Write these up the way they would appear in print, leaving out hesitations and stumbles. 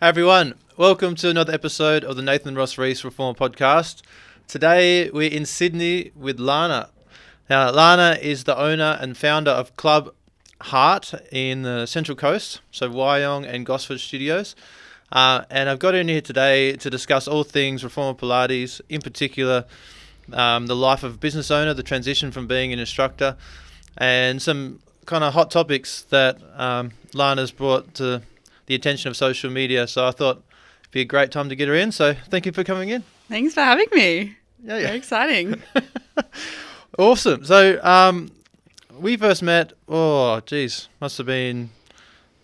Hey everyone, welcome to another episode of the Nathan Ross Rees Reformer Podcast. Today we're in Sydney with Lana. Now, Lana is the owner and founder of Club Heart in the Central Coast, so Wyong and Gosford Studios. And I've got her in here today to discuss all things Reformer Pilates, in particular the life of a business owner, the transition from being an instructor, and some kind of hot topics that Lana's brought to the attention of social media. So I thought it'd be a great time to get her in. So thank you for coming in. Thanks for having me. Yeah. Very exciting. Awesome. So we first met, must have been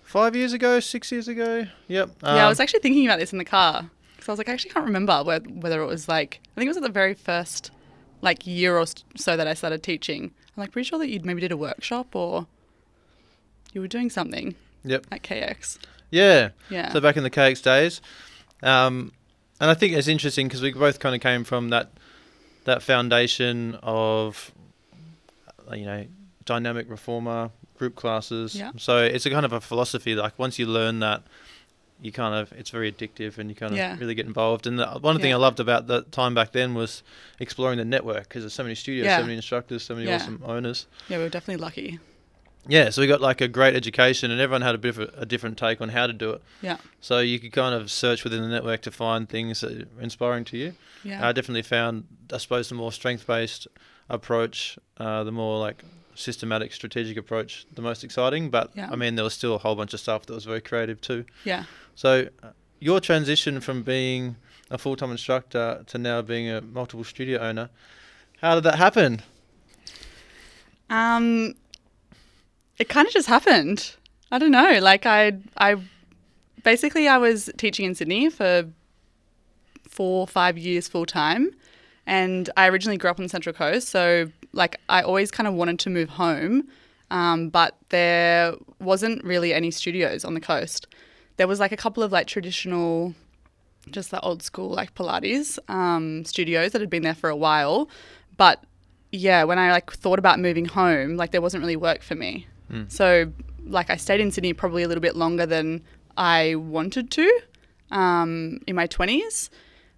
5 years ago, 6 years ago. Yep. Yeah, I was actually thinking about this in the car because I was like, I actually can't remember whether it was like, I think it was at the very first year or so that I started teaching. I'm pretty sure that you maybe did a workshop or you were doing something. Yep. At KX. Yeah. Yeah. So back in the KX days. And I think it's interesting because we both kind of came from that foundation of, dynamic reformer group classes. Yeah. So it's a kind of a philosophy, once you learn that, you it's very addictive and you kind of really get involved. And one thing I loved about the time back then was exploring the network because there's so many studios, so many instructors, so many awesome owners. Yeah, we were definitely lucky. Yeah, so we got a great education and everyone had a bit of a different take on how to do it. Yeah. So you could kind of search within the network to find things that are inspiring to you. Yeah. I definitely found, I suppose, the more strength-based approach, the more systematic, strategic approach, the most exciting. But there was still a whole bunch of stuff that was very creative too. Yeah. So your transition from being a full-time instructor to now being a multiple studio owner, how did that happen? It kind of just happened. I don't know. I was teaching in Sydney for 4 or 5 years full time, and I originally grew up on the Central Coast, so I always kind of wanted to move home, but there wasn't really any studios on the coast. There was a couple of traditional, just the old school Pilates studios that had been there for a while, but yeah, when I thought about moving home, there wasn't really work for me. So I stayed in Sydney probably a little bit longer than I wanted to in my 20s,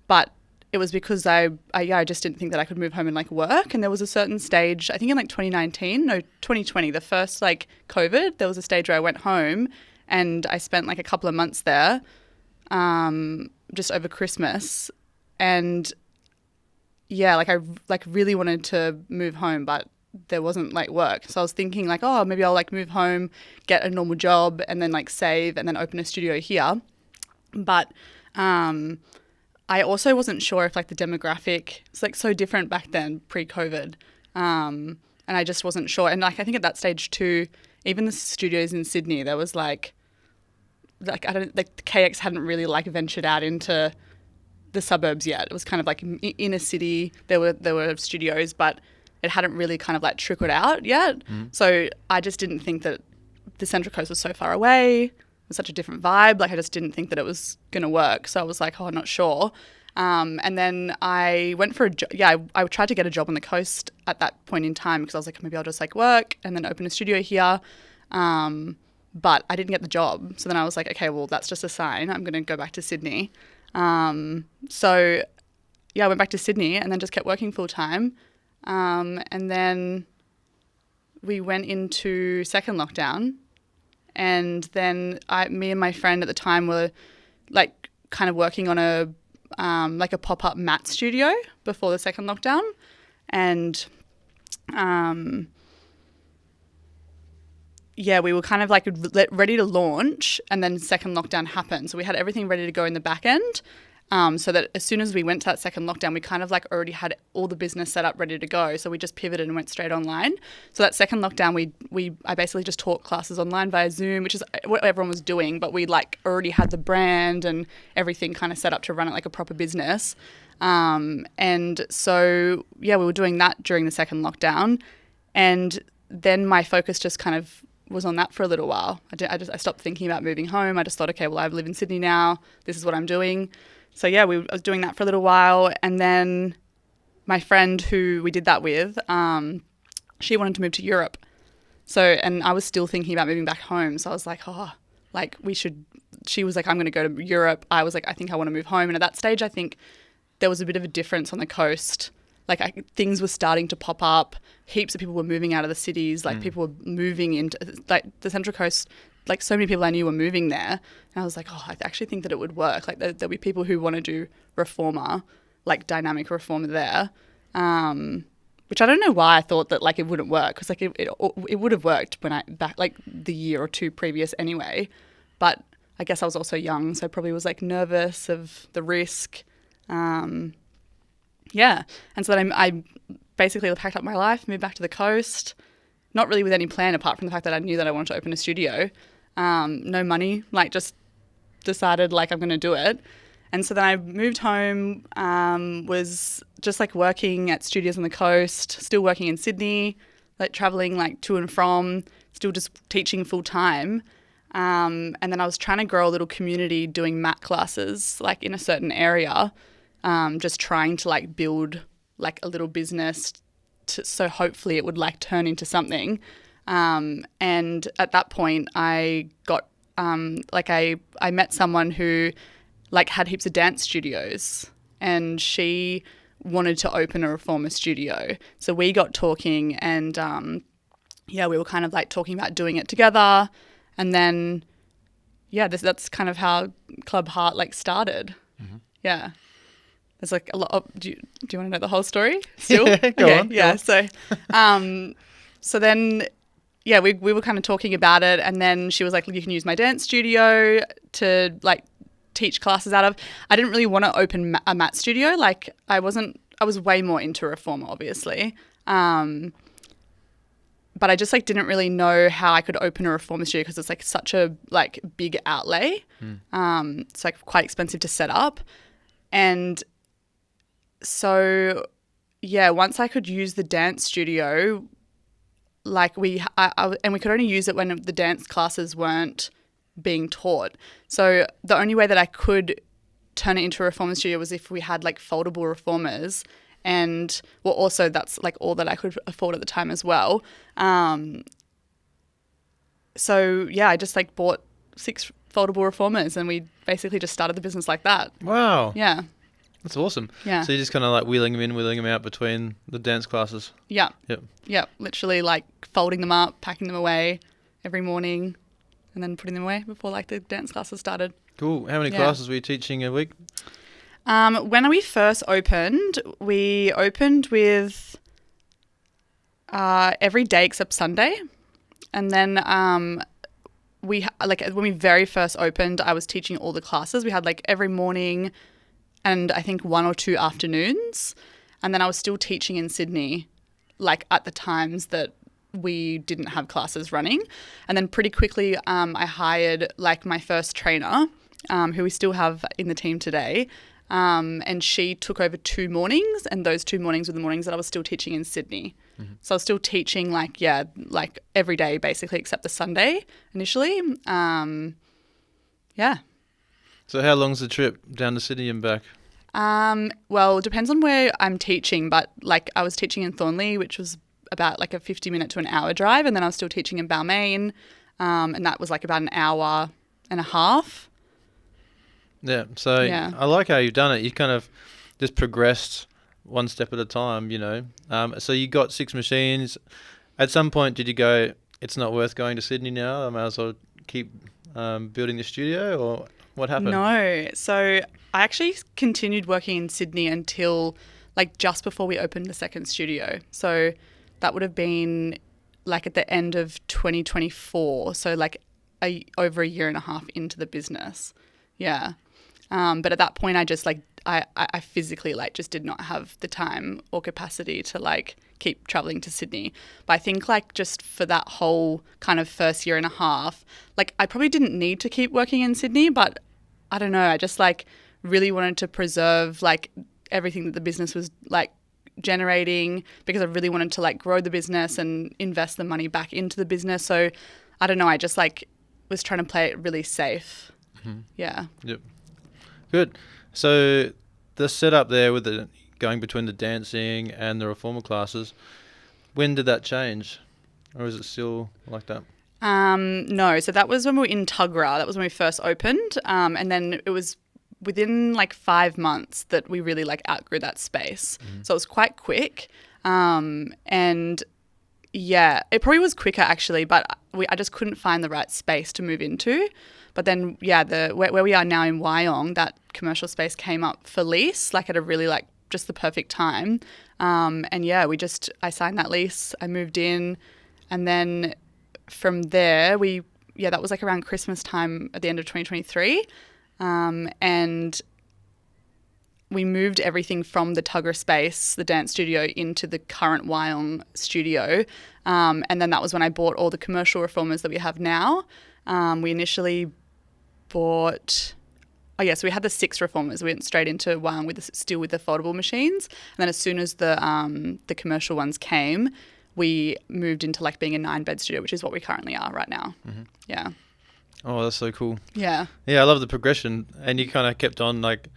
but it was because I just didn't think that I could move home and work. And there was a certain stage, I think in 2020, the first COVID, there was a stage where I went home and I spent a couple of months there just over Christmas. And yeah, I really wanted to move home, but there wasn't work. So I was thinking maybe I'll move home, get a normal job and then save and then open a studio here. But I also wasn't sure if the demographic, it's so different back then pre-COVID. And I just wasn't sure. And I think at that stage too, even the studios in Sydney, there was the KX hadn't really ventured out into the suburbs yet. It was kind of in a city, there were studios, but it hadn't really kind of trickled out yet. So I just didn't think that the Central Coast was so far away. It was such a different vibe. I just didn't think that it was going to work. So I was I'm not sure. And then I went for I tried to get a job on the coast at that point in time because I was maybe I'll just work and then open a studio here. But I didn't get the job. So then I was okay, well, that's just a sign. I'm going to go back to Sydney. So I went back to Sydney and then just kept working full time. And then we went into second lockdown, and then me and my friend at the time were kind of working on a pop-up mat studio before the second lockdown, and we were kind of ready to launch, and then second lockdown happened. So we had everything ready to go in the back end. So that as soon as we went to that second lockdown, we kind of already had all the business set up ready to go. So we just pivoted and went straight online. So that second lockdown, I basically just taught classes online via Zoom, which is what everyone was doing. But we already had the brand and everything kind of set up to run it like a proper business. And so, we were doing that during the second lockdown. And then my focus just kind of was on that for a little while. I stopped thinking about moving home. I just thought, okay, well, I live in Sydney now. This is what I'm doing. So I was doing that for a little while, and then my friend who we did that with, she wanted to move to Europe. So, and I was still thinking about moving back home. So I was we should she was like, I'm going to go to Europe. I was like, I think I want to move home. And at that stage, I think there was a bit of a difference on the coast. Like things were starting to pop up. Heaps of people were moving out of the cities. Like people were moving into like the Central Coast. Like so many people I knew were moving there. And I was like, oh, I actually think that it would work. Like there'll be people who want to do reformer, like dynamic reformer there. Which I don't know why I thought that like it wouldn't work, because like it would have worked when I back like the year or two previous anyway. But I guess I was also young, so I probably was like nervous of the risk. Yeah. And so then I basically packed up my life, moved back to the coast, not really with any plan apart from the fact that I knew that I wanted to open a studio. No money, like just decided like I'm going to do it. And so then I moved home, was just like working at studios on the coast, still working in Sydney, like traveling like to and from, still just teaching full time. And then I was trying to grow a little community doing mat classes like in a certain area, just trying to like build like a little business so hopefully it would like turn into something. And at that point I got I met someone who like had heaps of dance studios, and she wanted to open a reformer studio. So we got talking, and we were kind of like talking about doing it together. And then that's kind of how Club Heart like started. Mm-hmm. Yeah. There's like a lot of, do you want to know the whole story still? Yeah, go on. Yeah. So so then we were kind of talking about it, and then she was like, you can use my dance studio to like teach classes out of. I didn't really want to open a mat studio. Like I was way more into reformer, obviously. But I just like didn't really know how I could open a reformer studio, because it's like such a like big outlay. It's like quite expensive to set up. And so, once I could use the dance studio, like and we could only use it when the dance classes weren't being taught. So the only way that I could turn it into a reformer studio was if we had like foldable reformers, and also that's like all that I could afford at the time as well. So I just like bought 6 foldable reformers, and we basically just started the business like that. Wow. Yeah. That's awesome. Yeah. So you're just kind of like wheeling them in, wheeling them out between the dance classes. Yeah. Yep. Yeah. Literally like folding them up, packing them away every morning, and then putting them away before like the dance classes started. Cool. How many classes were you teaching a week? When we first opened, we opened with every day except Sunday. And then when we very first opened, I was teaching all the classes. We had like every morning and I think 1 or 2 afternoons. And then I was still teaching in Sydney, like at the times that we didn't have classes running. And then pretty quickly I hired like my first trainer, who we still have in the team today. And she took over 2 mornings, and those 2 mornings were the mornings that I was still teaching in Sydney. Mm-hmm. So I was still teaching like every day basically except the Sunday initially. So how long's the trip down to Sydney and back? Well, it depends on where I'm teaching, but like I was teaching in Thornley, which was about like a 50-minute to an hour drive, and then I was still teaching in Balmain, and that was like about an hour and a half. Yeah, so I like how you've done it. You kind of just progressed one step at a time, you know. So you got 6 machines. At some point, did you go, it's not worth going to Sydney now, I might as well keep building the studio, or what happened? No. So I actually continued working in Sydney until like just before we opened the second studio. So that would have been like at the end of 2024. So like over a year and a half into the business. Yeah. But at that point, I just like, I physically like just did not have the time or capacity to like keep traveling to Sydney. But I think like just for that whole kind of first year and a half, like I probably didn't need to keep working in Sydney, but I don't know. I just like really wanted to preserve like everything that the business was like generating, because I really wanted to like grow the business and invest the money back into the business. So I don't know. I just like was trying to play it really safe. Mm-hmm. Yeah. Yep. Good. So the setup there with the going between the dancing and the reformer classes, when did that change? Or is it still like that? No, so that was when we were in Tuggerah. That was when we first opened. And then it was within like 5 months that we really like outgrew that space. So it was quite quick. And yeah, it probably was quicker actually, but I just couldn't find the right space to move into. But then, yeah, where we are now in Wyong, that commercial space came up for lease, like at a really like just the perfect time. And yeah, I signed that lease, I moved in, and then from there, that was like around Christmas time at the end of 2023. And we moved everything from the Tuggerah space, the dance studio, into the current Wyong studio. And then that was when I bought all the commercial reformers that we have now. We initially bought... Oh, yeah, so we had the 6 reformers. We went straight into Wyong still with the foldable machines. And then as soon as the commercial ones came, we moved into like being a 9-bed studio, which is what we currently are right now. Mm-hmm. Yeah. Oh, that's so cool. Yeah. Yeah, I love the progression. And you kind of kept on like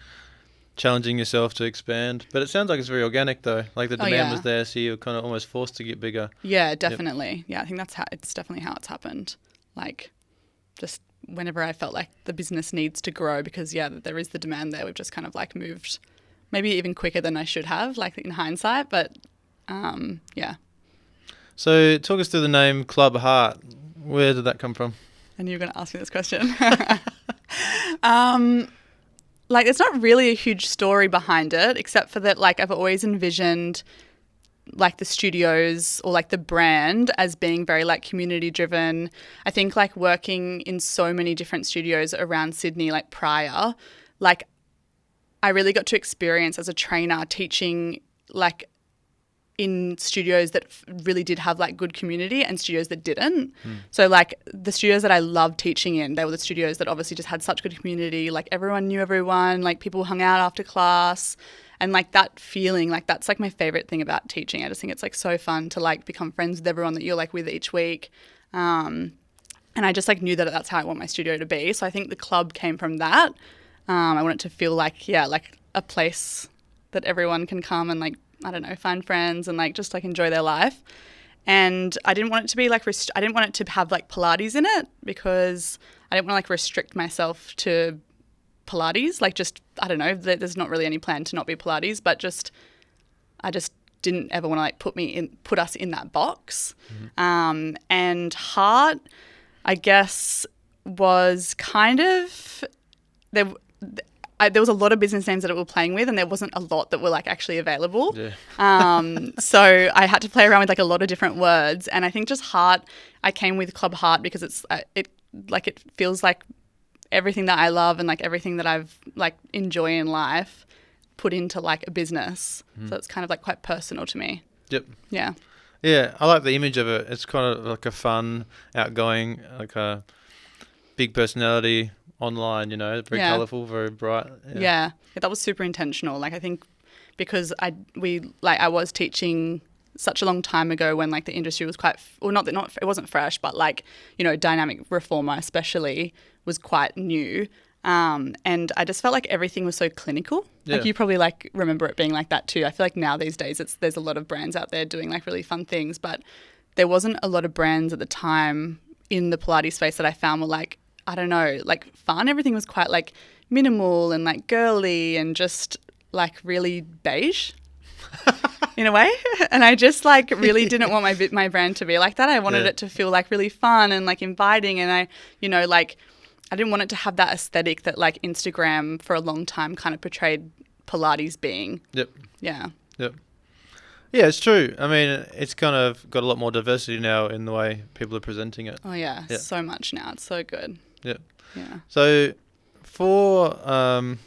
challenging yourself to expand. But it sounds like it's very organic though. Like the demand was there, so you were kind of almost forced to get bigger. Yeah, definitely. Yep. Yeah, I think it's definitely how it's happened. Like just whenever I felt like the business needs to grow because, yeah, there is the demand there. We've just kind of like moved maybe even quicker than I should have, like in hindsight. But yeah. So talk us through the name Club Heart. Where did that come from? I knew you were going to ask me this question. Like, there's not really a huge story behind it, except for that, like, I've always envisioned, like, the studios or, like, the brand as being very, like, community-driven. I think, like, working in so many different studios around Sydney, like, prior, like, I really got to experience as a trainer teaching, like, in studios that really did have like good community and studios that didn't. So like the studios that I loved teaching in, they were the studios that obviously just had such good community. Like everyone knew everyone, like people hung out after class, and like that feeling, like that's like my favorite thing about teaching. I just think it's like so fun to like become friends with everyone that you're like with each week. And I just like knew that that's how I want my studio to be. So I think the club came from that. I want it to feel like, yeah, like a place that everyone can come and like, I don't know, find friends and like just like enjoy their life. And I didn't want it to be like, I didn't want it to have like Pilates in it because I didn't want to like restrict myself to Pilates. Like just, I don't know, there's not really any plan to not be Pilates, but just, I just didn't ever want to like put us in that box. And Heart, I guess, was kind of, there was a lot of business names that we were playing with and there wasn't a lot that were like actually available. Yeah. So I had to play around with like a lot of different words. And I think just Heart, I came with Club Heart because it feels like everything that I love and like everything that I've like enjoy in life put into like a business. So it's kind of like quite personal to me. Yep. Yeah. Yeah. I like the image of it. It's kind of like a fun, outgoing, like a big personality online, you know, very colourful, very bright. Yeah, that was super intentional. Like I think because I was teaching such a long time ago when like the industry was quite, it wasn't fresh, but like, you know, dynamic reformer especially was quite new. And I just felt like everything was so clinical. Yeah. Like you probably like remember it being like that too. I feel like now these days there's a lot of brands out there doing like really fun things, but there wasn't a lot of brands at the time in the Pilates space that I found were like, I don't know, like fun. Everything was quite like minimal and like girly and just like really beige in a way. And I just like really didn't want my brand to be like that. I wanted it to feel like really fun and like inviting. And I, you know, like I didn't want it to have that aesthetic that like Instagram for a long time kind of portrayed Pilates being. Yep. Yeah. Yep. Yeah, it's true. I mean, it's kind of got a lot more diversity now in the way people are presenting it. Oh, yeah. So much now. It's so good. Yeah. Yeah. So for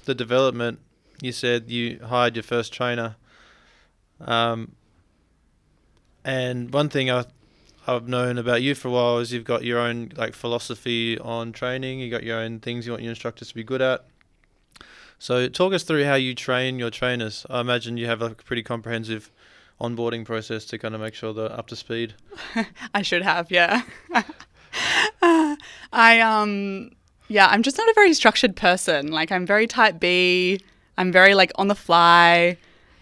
the development, you said you hired your first trainer. And one thing I've known about you for a while is you've got your own like philosophy on training. You got your own things you want your instructors to be good at. So talk us through how you train your trainers. I imagine you have a pretty comprehensive onboarding process to kind of make sure they're up to speed. I should have, yeah. I'm just not a very structured person. Like I'm very type B. I'm very like on the fly.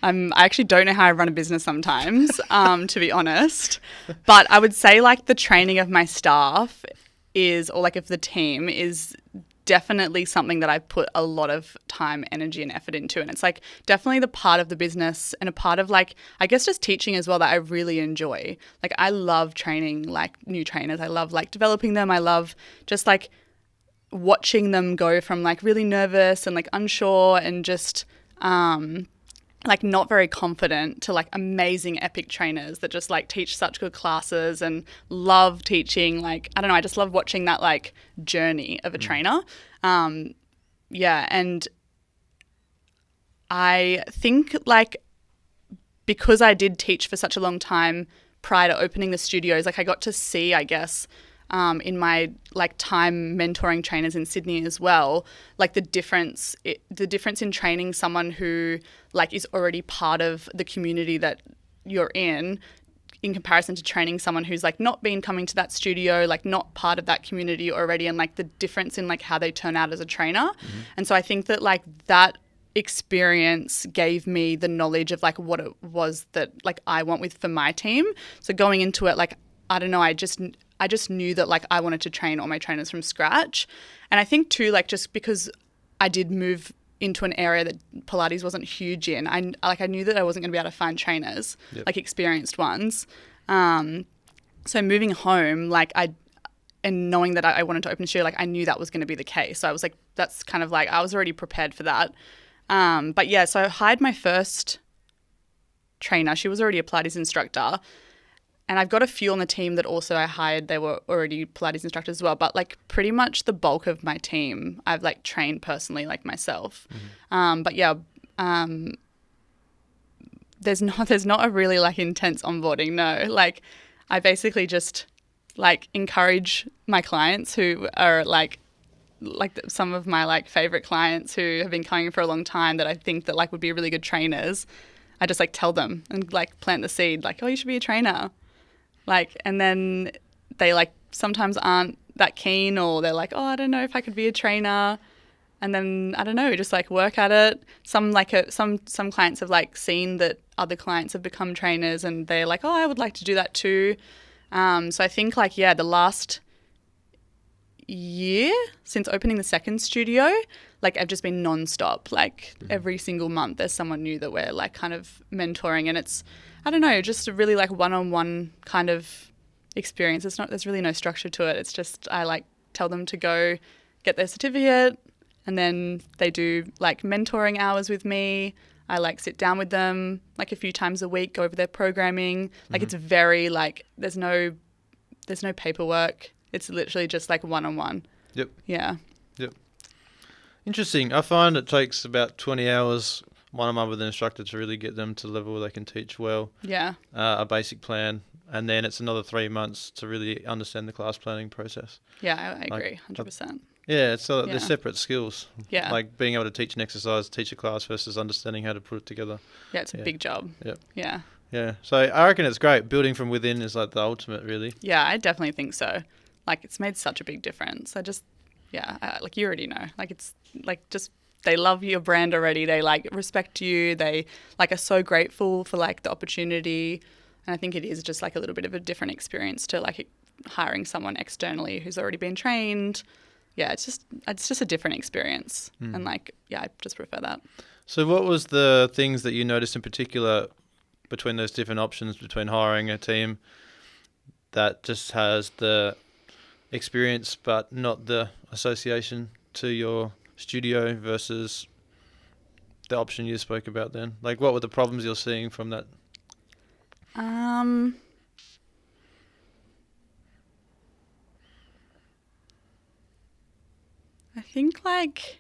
I actually don't know how I run a business sometimes, to be honest. But I would say like the training of my staff or like of the team is definitely something that I put a lot of time, energy and effort into. And it's like definitely the part of the business and a part of like, I guess just teaching as well that I really enjoy. Like I love training like new trainers. I love like developing them. I love just like watching them go from like really nervous and like unsure and just like not very confident to like amazing epic trainers that just like teach such good classes and love teaching. Like, I don't know, I just love watching that like journey of a trainer. Yeah. And I think like because I did teach for such a long time prior to opening the studios, like I got to see, I guess, in my like time mentoring trainers in Sydney as well, like the difference in training someone who like is already part of the community that you're in comparison to training someone who's like not been coming to that studio, like not part of that community already, and like the difference in like how they turn out as a trainer. And so I think that like that experience gave me the knowledge of like what it was that like I want for my team. So going into it, like, I don't know, I just knew that like I wanted to train all my trainers from scratch. And I think too, like just because I did move into an area that Pilates wasn't huge in, I knew that I wasn't going to be able to find trainers, like experienced ones. So moving home, like and knowing that I wanted to open a studio, like I knew that was going to be the case. So I was like, that's kind of like, I was already prepared for that. But yeah, so I hired my first trainer. She was already a Pilates instructor. And I've got a few on the team that also I hired. They were already Pilates instructors as well. But like pretty much the bulk of my team, I've like trained personally, like myself. But yeah, there's not a really like intense onboarding. No, like I basically just like encourage my clients who are like some of my like favorite clients who have been coming for a long time that I think that like would be really good trainers. I just like tell them and like plant the seed, like, oh, you should be a trainer. Like, and then they like sometimes aren't that keen, or they're like, oh, I don't know if I could be a trainer. And then I don't know, just like work at it. Some clients have like seen that other clients have become trainers and they're like, oh, I would like to do that too. So I think like, yeah, the last year since opening the second studio, like I've just been nonstop. Like every single month there's someone new that we're like kind of mentoring, and it's, I don't know, just a really like one-on-one kind of experience. There's really no structure to it. It's just I like tell them to go get their certificate, and then they do like mentoring hours with me. I like sit down with them like a few times a week, go over their programming. Like it's very like there's no paperwork. It's literally just like one-on-one. Yep. Yeah. Yep. Interesting. I find it takes about 20 hours one-on-one with an instructor to really get them to the level where they can teach well. Yeah. A basic plan. And then it's another 3 months to really understand the class planning process. Yeah, I agree, 100%. Yeah, so they're separate skills. Yeah. Like being able to teach an exercise, teach a class versus understanding how to put it together. Yeah, it's a big job. Yep. Yeah. Yeah. So I reckon it's great. Building from within is like the ultimate, really. Yeah, I definitely think so. Like it's made such a big difference. Like you already know. Like it's like just they love your brand already. They like respect you. They like are so grateful for like the opportunity. And I think it is just like a little bit of a different experience to like hiring someone externally who's already been trained. Yeah, it's just a different experience. And like, yeah, I just prefer that. So what was the things that you noticed in particular between those different options between hiring a team that just has the experience but not the association to your studio versus the option you spoke about then? Like what were the problems you're seeing from that? I think like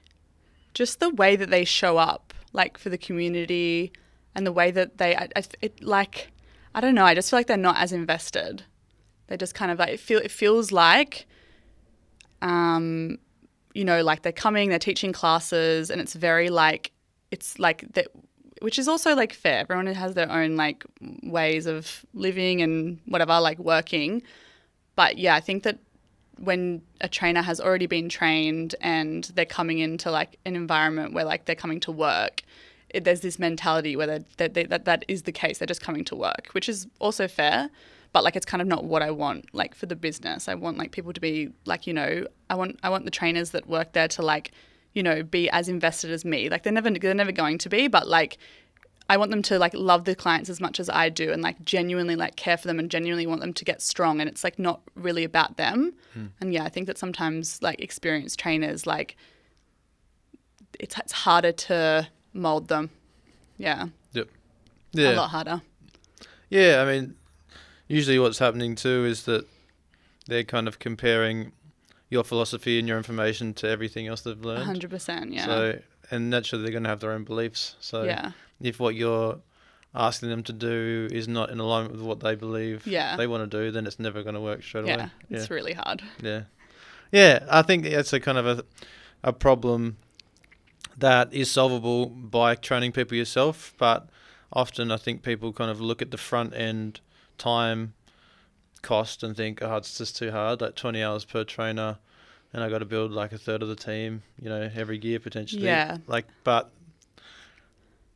just the way that they show up like for the community and the way that they I don't know, I just feel like they're not as invested. They just kind of like it feels like you know, like they're coming, they're teaching classes, and it's very like it's like that, which is also like fair. Everyone has their own like ways of living and whatever, like working. But yeah, I think that when a trainer has already been trained and they're coming into like an environment where like they're coming to work, there's this mentality where that is the case. They're just coming to work, which is also fair. But like, it's kind of not what I want, like, for the business. I want like people to be like, I want the trainers that work there to like, be as invested as me. Like they're never going to be, but like, I want them to like love the clients as much as I do and like genuinely like care for them and genuinely want them to get strong. And it's like not really about them. And yeah, I think that sometimes like experienced trainers, like it's harder to mold them. Yeah. Yep. Yeah. A lot harder. Yeah. I mean, usually what's happening too is that they're kind of comparing your philosophy and your information to everything else they've learned. 100%, yeah. So, and naturally they're going to have their own beliefs. So yeah. if what you're asking them to do is not in alignment with what they believe they want to do, then it's never going to work straight away. Yeah, it's really hard. Yeah. Yeah, I think it's a kind of a problem that is solvable by training people yourself, but often I think people kind of look at the front end time cost and think, it's just too hard, like 20 hours per trainer, and I got to build like a third of the team, every year potentially. Yeah. But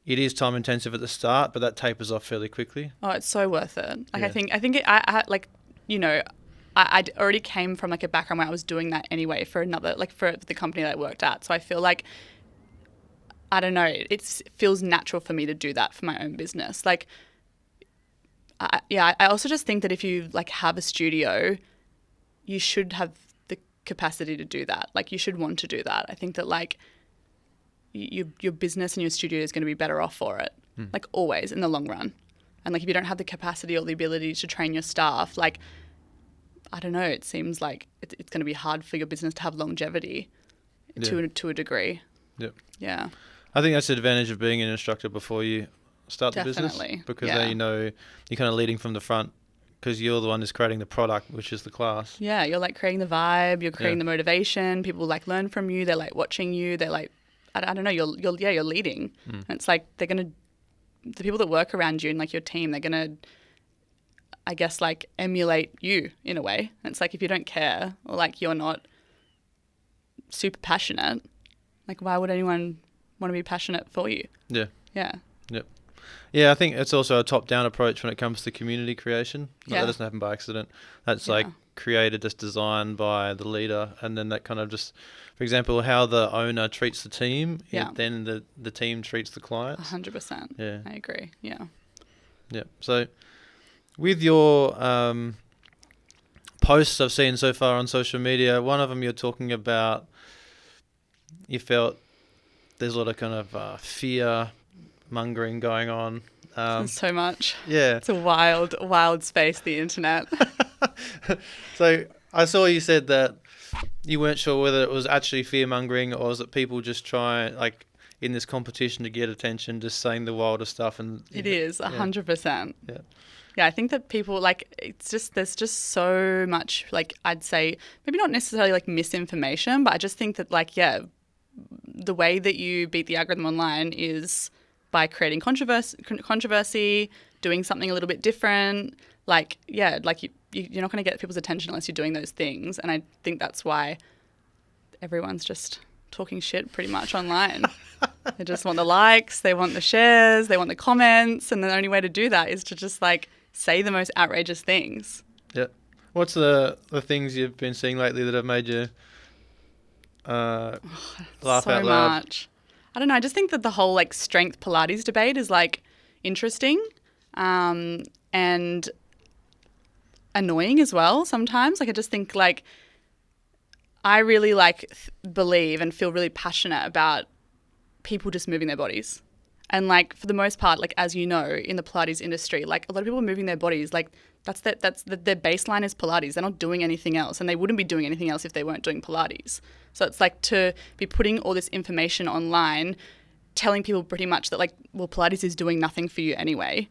it is time intensive at the start, but that tapers off fairly quickly. Oh, it's so worth it. Like, I already came from like a background where I was doing that anyway for the company that I worked at. So I feel like, I don't know, it feels natural for me to do that for my own business. Like, I also just think that if you like have a studio, you should have the capacity to do that. Like, you should want to do that. I think that like your business and your studio is going to be better off for it, like always in the long run. And like, if you don't have the capacity or the ability to train your staff, like, I don't know, it seems like it's going to be hard for your business to have longevity to a degree. Yep. Yeah. I think that's the advantage of being an instructor before you start the business, because then you're kind of leading from the front, because you're the one who's creating the product, which is the class. Yeah, you're like creating the vibe, you're creating the motivation. People like learn from you. They're like watching you. They're like, I don't know. You're leading. And it's like the people that work around you and like your team, they're gonna, I guess, like emulate you in a way. And it's like, if you don't care or like you're not super passionate, like why would anyone want to be passionate for you? Yeah. Yeah. Yep. Yeah, I think it's also a top-down approach when it comes to community creation. That doesn't happen by accident. That's like created, just designed by the leader, and then that kind of just, for example, how the owner treats the team, then the team treats the clients. 100%. Yeah. I agree. Yeah. Yeah. So with your posts I've seen so far on social media, one of them you're talking about, you felt there's a lot of kind of fear mongering going on. So much. Yeah. It's a wild space, the internet. So I saw you said that you weren't sure whether it was actually fear mongering or was it people just trying, like, in this competition to get attention, just saying the wildest stuff. And it is 100%. Yeah. Yeah, I think that people, like, there's just so much, like, I'd say maybe not necessarily like misinformation, but I just think that, like, the way that you beat the algorithm online is by creating controversy, doing something a little bit different. Like, you're not going to get people's attention unless you're doing those things. And I think that's why everyone's just talking shit pretty much online. They just want the likes, they want the shares, they want the comments. And the only way to do that is to just like say the most outrageous things. Yeah. What's the things you've been seeing lately that have made you laugh out loud? So much. I don't know. I just think that the whole like strength Pilates debate is like interesting and annoying as well sometimes. Like, I just think like I really like believe and feel really passionate about people just moving their bodies. And like for the most part, like as you know, in the Pilates industry, like a lot of people are moving their bodies. Like that's their baseline is Pilates. They're not doing anything else, and they wouldn't be doing anything else if they weren't doing Pilates. So it's like to be putting all this information online, telling people pretty much that like, well, Pilates is doing nothing for you anyway.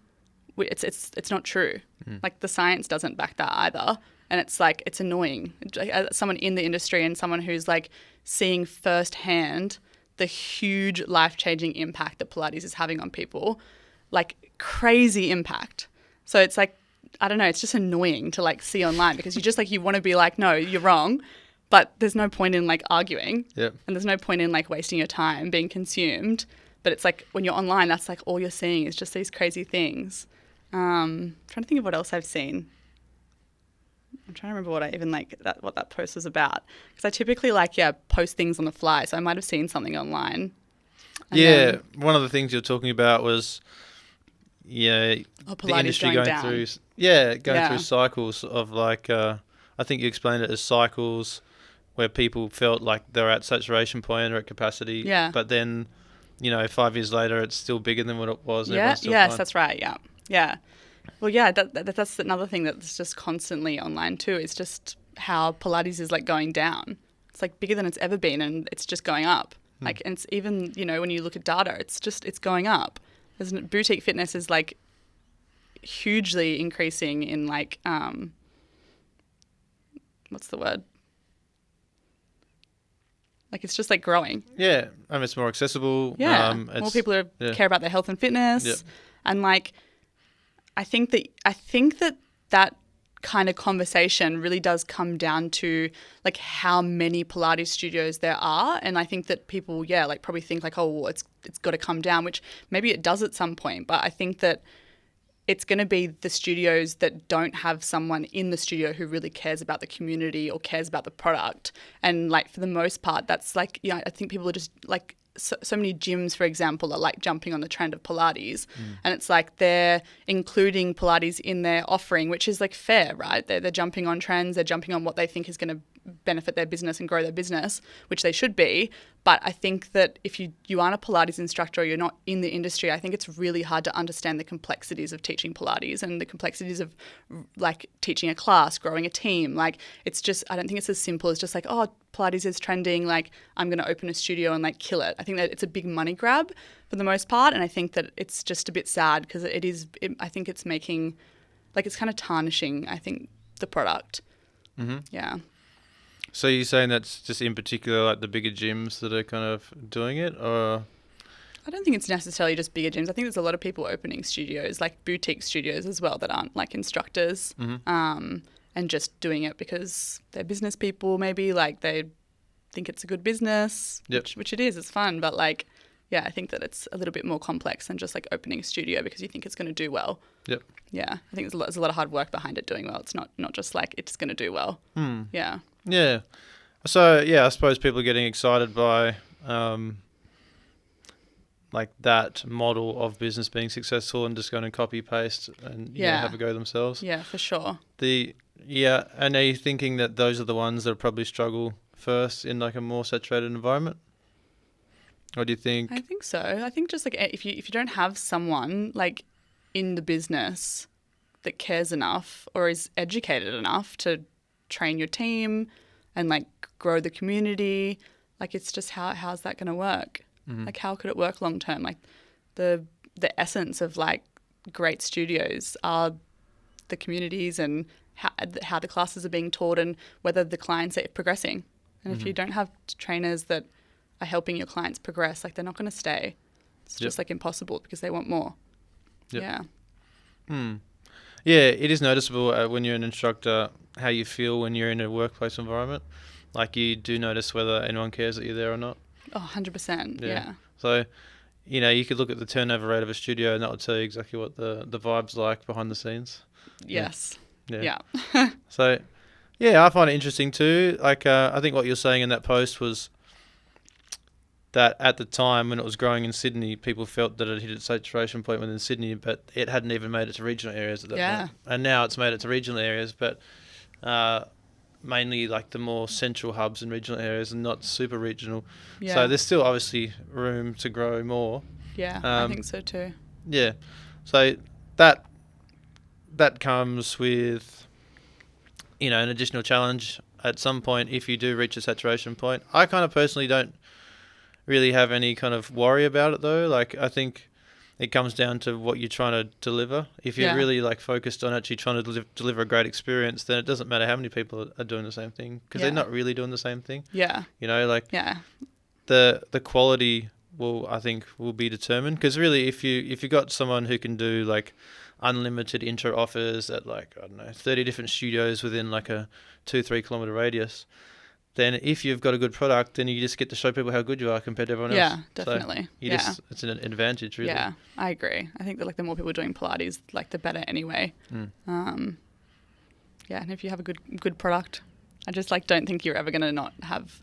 It's not true. Like the science doesn't back that either. And it's like, it's annoying. As someone in the industry and someone who's like seeing firsthand the huge life-changing impact that Pilates is having on people, like crazy impact. So it's like, I don't know, it's just annoying to like see online because you just like, you want to be like, no, you're wrong, but there's no point in like arguing. Yep. And there's no point in like wasting your time being consumed. But it's like when you're online, that's like all you're seeing is just these crazy things. Trying to think of what else I've seen. I'm trying to remember what I even what that post was about. Because I typically post things on the fly. So I might have seen something online. One of the things you're talking about was, the industry going through, through cycles of I think you explained it as cycles where people felt like they're at saturation point or at capacity. Yeah. But then, 5 years later, it's still bigger than what it was. And Yes, fine. That's right. Yeah. Yeah. Well, yeah, that's another thing that's just constantly online too. Is just how Pilates is like going down. It's like bigger than it's ever been, and it's just going up. Like, and it's even when you look at data, it's going up. Boutique fitness is like hugely increasing in like what's the word? Like it's just like growing. Yeah, it's more accessible. Yeah, more people care about their health and fitness, and like. I think that kind of conversation really does come down to like how many Pilates studios there are, and I think that people probably think like, oh, well, it's got to come down, which maybe it does at some point, but I think that it's going to be the studios that don't have someone in the studio who really cares about the community or cares about the product, and like for the most part, that's like I think people are just like. So many gyms, for example, are like jumping on the trend of Pilates, and it's like they're including Pilates in their offering, which is like fair, right? They're jumping on trends, they're jumping on what they think is going to benefit their business and grow their business, which they should be. But I think that if you aren't a Pilates instructor or you're not in the industry, I think it's really hard to understand the complexities of teaching Pilates and the complexities of like teaching a class, growing a team. Like it's just, I don't think it's as simple as just like, oh, Pilates is trending, like I'm going to open a studio and like kill it. I think that it's a big money grab for the most part, and I think that it's just a bit sad because I think it's making, like it's kind of tarnishing, I think, the product. Mm-hmm. Yeah. So you're saying that's just in particular like the bigger gyms that are kind of doing it, or? I don't think it's necessarily just bigger gyms. I think there's a lot of people opening studios, like boutique studios as well, that aren't like instructors, and just doing it because they're business people maybe, like they think it's a good business, which it is, it's fun. But like, yeah, I think that it's a little bit more complex than just like opening a studio because you think it's going to do well. Yep. Yeah, I think there's a lot of hard work behind it doing well. It's not just like it's going to do well. Yeah. Yeah. So, I suppose people are getting excited by like that model of business being successful and just going to copy paste and have a go themselves. Yeah, for sure. And are you thinking that those are the ones that probably struggle first in like a more saturated environment? Or do you think? I think so. I think just like if you don't have someone like in the business that cares enough or is educated enough to train your team and like grow the community, like it's just how's that going to work? Mm-hmm. Like how could it work long term? Like the essence of like great studios are the communities and how the classes are being taught and whether the clients are progressing. And if you don't have trainers that are helping your clients progress, like they're not going to stay. It's just like impossible because they want more. Yep. Yeah. Yeah, it is noticeable when you're an instructor how you feel when you're in a workplace environment. Like you do notice whether anyone cares that you're there or not. Oh, 100%. Yeah. So, you could look at the turnover rate of a studio and that will tell you exactly what the vibe's like behind the scenes. Yes. Yeah. So, I find it interesting too. Like, I think what you're saying in that post was that at the time when it was growing in Sydney, people felt that it hit its saturation point within Sydney, but it hadn't even made it to regional areas at that point. And now it's made it to regional areas, but mainly like the more central hubs and regional areas and not super regional. Yeah. So there's still obviously room to grow more. Yeah, I think so too. Yeah. So that comes with, an additional challenge at some point if you do reach a saturation point. I kind of personally don't really have any kind of worry about it though. Like I think it comes down to what you're trying to deliver. If you're really like focused on actually trying to deliver a great experience, then it doesn't matter how many people are doing the same thing because they're not really doing the same thing. Yeah. The quality will be determined because really if you got someone who can do like unlimited intro offers at like, I don't know, 30 different studios within like a 2-3 kilometer radius, then if you've got a good product, then you just get to show people how good you are compared to everyone else. Yeah, definitely. So it's an advantage, really. Yeah, I agree. I think that like the more people doing Pilates, like the better anyway. And if you have a good product, I just like don't think you're ever going to not have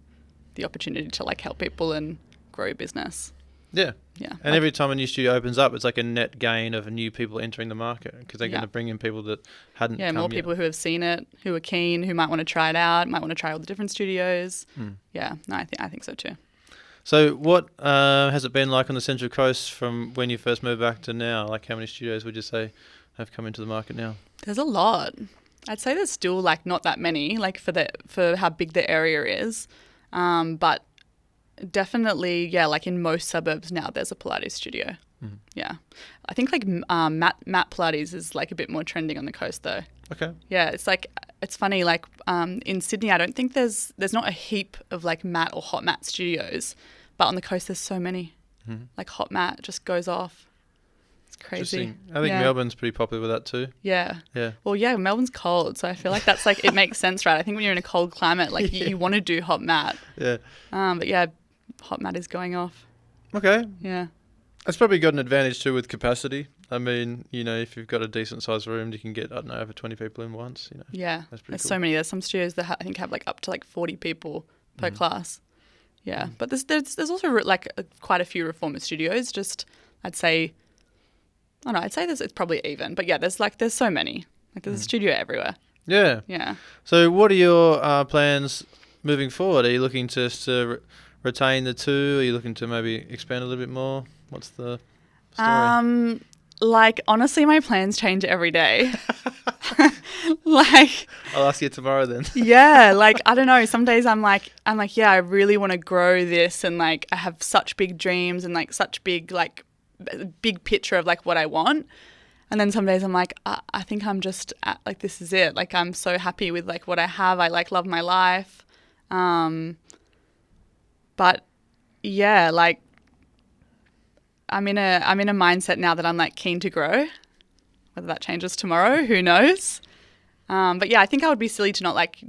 the opportunity to like help people and grow your business. Yeah. Yeah. And every time a new studio opens up, it's like a net gain of new people entering the market because they're going to bring in people that hadn't come more people who have seen it, who are keen, who might want to try it out, might want to try all the different studios. Yeah, no, I think so too. So what has it been like on the Central Coast from when you first moved back to now? Like how many studios would you say have come into the market now? There's a lot. I'd say there's still like not that many, like for how big the area is. But definitely, yeah, like in most suburbs now, there's a Pilates studio. Yeah. I think like mat Pilates is like a bit more trending on the coast though. Okay. Yeah, it's like, it's funny, like in Sydney, I don't think there's not a heap of like mat or hot mat studios, but on the coast there's so many. Like hot mat just goes off. It's crazy. I think Melbourne's pretty popular with that too. Yeah. Yeah. Well, yeah, Melbourne's cold, so I feel like that's like, it makes sense, right? I think when you're in a cold climate, like you want to do hot mat. Yeah. But yeah, hot mat is going off. Okay. Yeah. It's probably got an advantage too with capacity. I mean, you know, if you've got a decent sized room, you can get, I don't know, over 20 people in once, you know. Yeah. That's pretty There's cool. so many. There's some studios that I think have like up to like 40 people per class. Yeah. But there's also like quite a few reformer studios. Just, I'd say, I don't know, I'd say it's probably even. But yeah, there's so many. Like there's a studio everywhere. Yeah. Yeah. So what are your plans moving forward? Are you looking to retain the two? Are you looking to maybe expand a little bit more? What's the story? Like honestly, my plans change every day. Like I'll ask you tomorrow then. yeah, like I don't know. Some days I'm like, yeah, I really want to grow this, and like I have such big dreams and like such big picture of like what I want. And then some days I'm like, I think I'm just at, like, this is it. Like I'm so happy with like what I have. I like love my life. But yeah, like I'm in a mindset now that I'm like keen to grow. Whether that changes tomorrow, who knows? But yeah, I think I would be silly to not like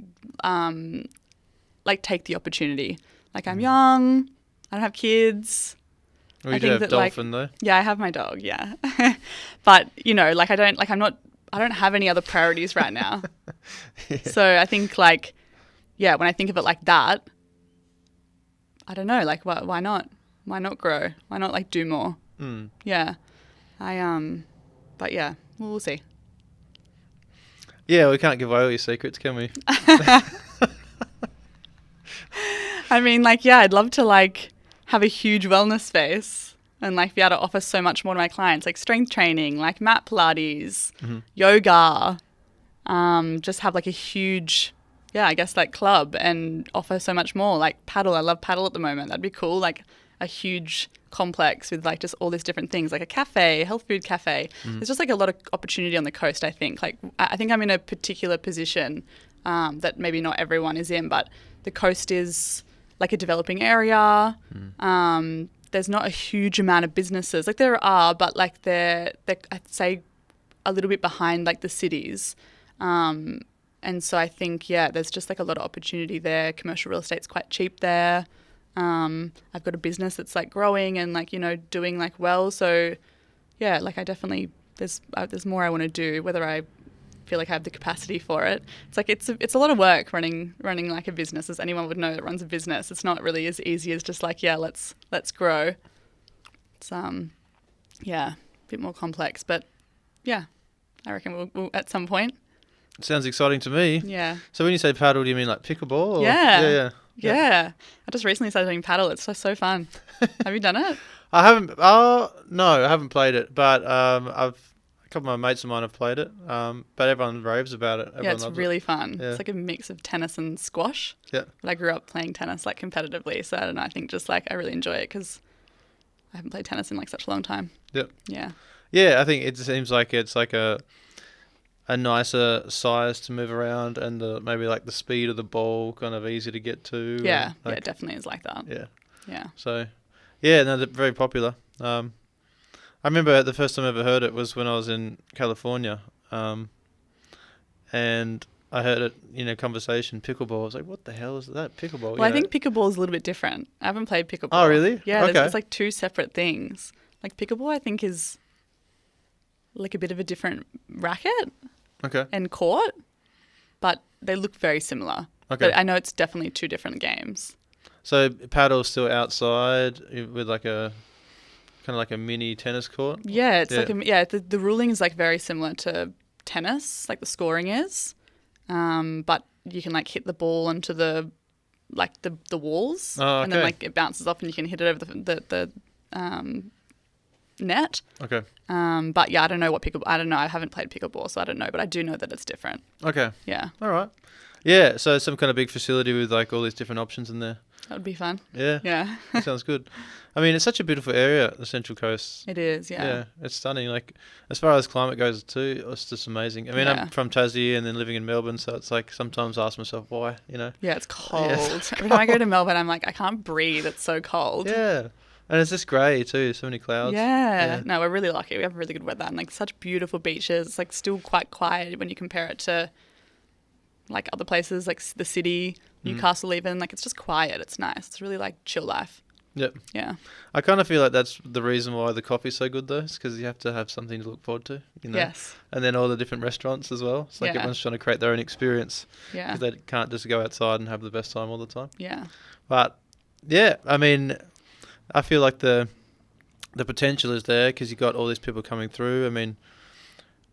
take the opportunity. Like I'm young, I don't have kids. Well, you do have Dolphin though. Yeah, I have my dog. Yeah, but you know, like I don't have any other priorities right now. Yeah. So I think like, yeah, when I think of it like that, I don't know, like why not? Why not grow? Why not like do more? Yeah, but yeah, we'll see. Yeah, we can't give away all your secrets, can we? I mean, like, yeah, I'd love to like have a huge wellness space and like be able to offer so much more to my clients, like strength training, like mat Pilates, yoga, just have like a huge, I guess like club and offer so much more. Like paddle, I love paddle at the moment. That'd be cool. Like a huge complex with like just all these different things, like a cafe, health food cafe. There's just like a lot of opportunity on the coast, I think. Like I think I'm in a particular position that maybe not everyone is in, but the coast is like a developing area. There's not a huge amount of businesses. Like there are, but like they're I'd say a little bit behind like the cities. And so I think, there's just like a lot of opportunity there. Commercial real estate's quite cheap there. I've got a business that's like growing and like, you know, doing like well. So yeah, like I definitely, there's more I want to do, whether I feel like I have the capacity for it. It's like, it's a lot of work running like a business, as anyone would know that runs a business. It's not really as easy as just like, let's grow. It's, a bit more complex, but yeah, I reckon we'll at some point. It sounds exciting to me. Yeah. So when you say paddle, do you mean like pickleball? Or? Yeah. Yeah. I just recently started doing paddle. It's so fun. Have you done it? I haven't. Oh no, I haven't played it. But a couple of my mates of mine have played it. But everyone raves about it. Everyone it's really fun. Yeah. It's like a mix of tennis and squash. Yeah. But I grew up playing tennis like competitively, so I don't know. I think just like I really enjoy it because I haven't played tennis in like such a long time. Yep. Yeah. Yeah, I think it seems like it's like a nicer size to move around, and maybe like the speed of the ball kind of easy to get to. Yeah, like, it definitely is like that. Yeah. Yeah. So, yeah, no, they're very popular. I remember the first time I ever heard it was when I was in California, and I heard it in a conversation, pickleball. I was like, what the hell is that? Pickleball? Well, I think pickleball is a little bit different. I haven't played pickleball. Oh, really? Yeah, Okay. it's like two separate things. Like pickleball, I think is like a bit of a different racket Okay. and court, but they look very similar. Okay. But I know it's definitely two different games. So paddle's still outside with like a kind of like a mini tennis court? Yeah, it's the ruling is like very similar to tennis, like the scoring is. But you can like hit the ball onto the walls, Oh, and then okay. like it bounces off and you can hit it over the net. Okay. But yeah, I don't know what pickleball. I don't know. I haven't played pickleball, so I don't know. But I do know that it's different. Okay. Yeah, All right. Yeah, so some kind of big facility with like all these different options in there. that would be fun. Yeah. Yeah, That sounds good. I mean, it's such a beautiful area, the Central Coast. it is. Yeah. It's stunning. Like, as far as climate goes too, it's just amazing. I mean, Yeah. I'm from Tassie and then living in Melbourne, so it's like sometimes I ask myself why, you know? Yeah, it's cold. it's Every time I go to Melbourne, I'm like, I can't breathe. It's so cold. Yeah. And it's just grey too, so many clouds. Yeah. No, we're really lucky. We have really good weather and like such beautiful beaches. It's like still quite quiet when you compare it to like other places like the city, Newcastle even. Like it's just quiet. It's nice. It's really like chill life. Yep. Yeah. I kind of feel like that's the reason why the coffee's so good though, is because you have to have something to look forward to, you know? Yes. And then all the different restaurants as well. It's like Yeah. everyone's trying to create their own experience Yeah. because they can't just go outside and have the best time all the time. Yeah. But yeah, I mean, I feel like the potential is there because you got all these people coming through. I mean,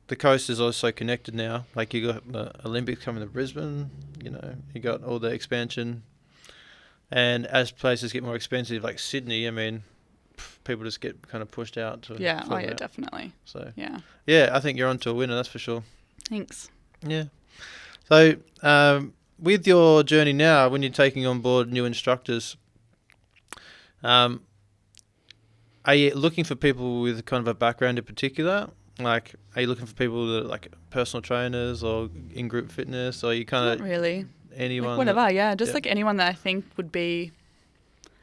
the coast is also connected now. Like you got the Olympics coming to Brisbane, you know, you got all the expansion. And as places get more expensive, like Sydney, I mean, people just get kind of pushed out to Yeah. Oh, further yeah, out. definitely. So Yeah. yeah, I think you're onto a winner, that's for sure. Thanks. Yeah. So with your journey now, when you're taking on board new instructors, are you looking for people with kind of a background in particular? Like, are you looking for people that are like personal trainers or in group fitness, or you kind Not of really. anyone? Like whatever. Yeah. Just yeah. like anyone that I think would be,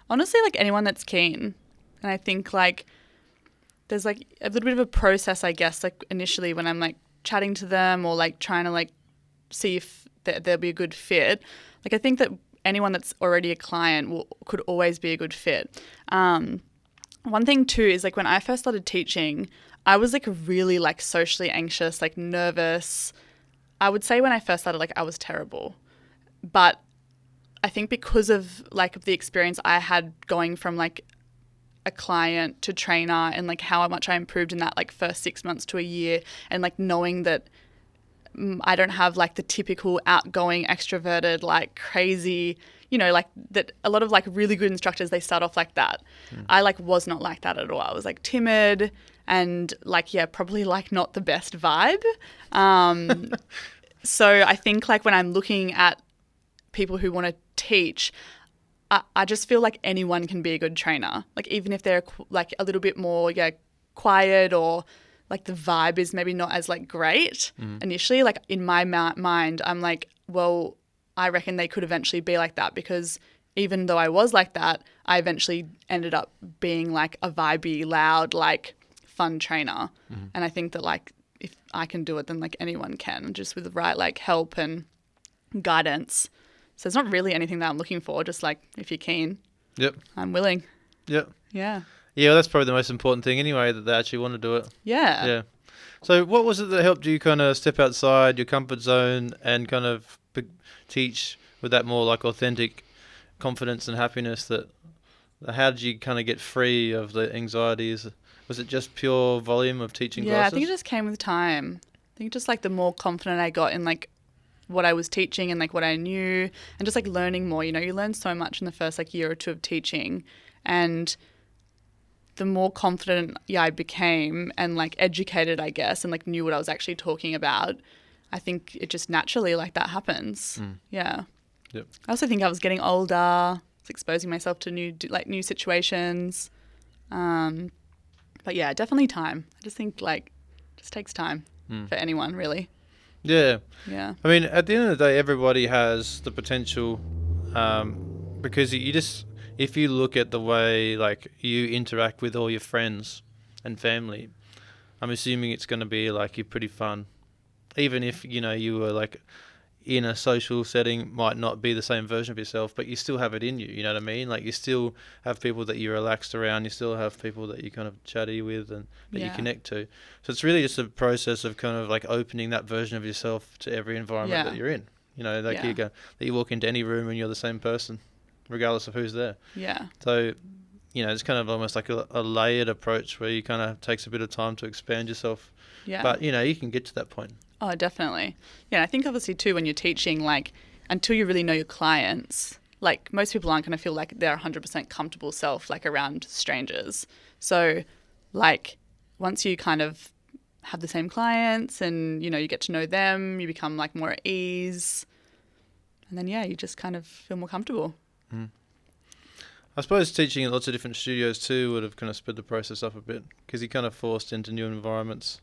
honestly, like anyone that's keen. And I think like there's like a little bit of a process, I guess, like initially when I'm like chatting to them or like trying to like see if they'll be a good fit. Like I think that anyone that's already a client could always be a good fit. One thing too is like when I first started teaching, I was like really like socially anxious, like nervous. I would say when I first started, like I was terrible. But I think because of like the experience I had going from like a client to trainer and like how much I improved in that like first 6 months to a year, and like knowing that I don't have like the typical outgoing, extroverted, like crazy, you know, like that a lot of like really good instructors, they start off like that. I like was not like that at all. I was like timid and like, yeah, probably like not the best vibe. So I think like when I'm looking at people who want to teach, I just feel like anyone can be a good trainer. Like even if they're like a little bit more quiet or like the vibe is maybe not as like great initially, like in my mind, I'm like, well, I reckon they could eventually be like that because even though I was like that, I eventually ended up being like a vibey, loud, like fun trainer. And I think that like if I can do it, then like anyone can, just with the right like help and guidance. So it's not really anything that I'm looking for, just like if you're keen, Yep. I'm willing. Yep. Yeah. Yeah, well, that's probably the most important thing anyway, that they actually want to do it. Yeah. Yeah. So what was it that helped you kind of step outside your comfort zone and kind of teach with that more like authentic confidence and happiness? That how did you kind of get free of the anxieties? Was it just pure volume of teaching Yeah, classes? I think it just came with time. I think just like the more confident I got in like what I was teaching and like what I knew and just like learning more, you know, you learn so much in the first like year or two of teaching, and the more confident I became and like educated, I guess, and like knew what I was actually talking about, I think it just naturally like that happens. Yeah. Yep. I also think I was getting older, I was exposing myself to new situations. But yeah, definitely time. I just think like it just takes time for anyone really. Yeah. Yeah. I mean, at the end of the day, everybody has the potential, because you just, if you look at the way like you interact with all your friends and family, I'm assuming it's going to be like you're pretty fun, even if you know you were like in a social setting might not be the same version of yourself, but you still have it in you. You know what I mean? Like you still have people that you're relaxed around. You still have people that you kind of chatty with and that you connect to. So it's really just a process of kind of like opening that version of yourself to every environment that you're in. You know, like that you walk into any room and you're the same person, regardless of who's there. Yeah. So, you know, it's kind of almost like a layered approach where you kind of takes a bit of time to expand yourself. Yeah. But, you know, you can get to that point. Oh, definitely. Yeah, I think obviously too when you're teaching, like until you really know your clients, like most people aren't going to feel like they're 100% comfortable self like around strangers. So like once you kind of have the same clients and, you know, you get to know them, you become like more at ease. And then, you just kind of feel more comfortable. Mm. I suppose teaching in lots of different studios too would have kind of sped the process up a bit because you're kind of forced into new environments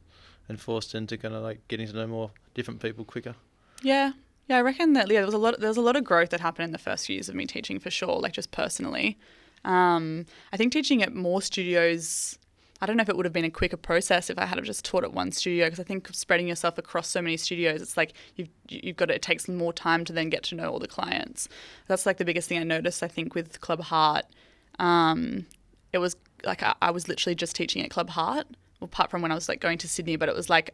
and forced into kind of like getting to know more different people quicker. Yeah, I reckon that there was a lot of growth that happened in the first few years of me teaching for sure, like just personally. I think teaching at more studios, I don't know if it would have been a quicker process if I had just taught at one studio, because I think spreading yourself across so many studios, it's like it takes more time to then get to know all the clients. That's like the biggest thing I noticed, I think, with Club Heart. It was like I was literally just teaching at Club Heart, apart from when I was like going to Sydney, but it was like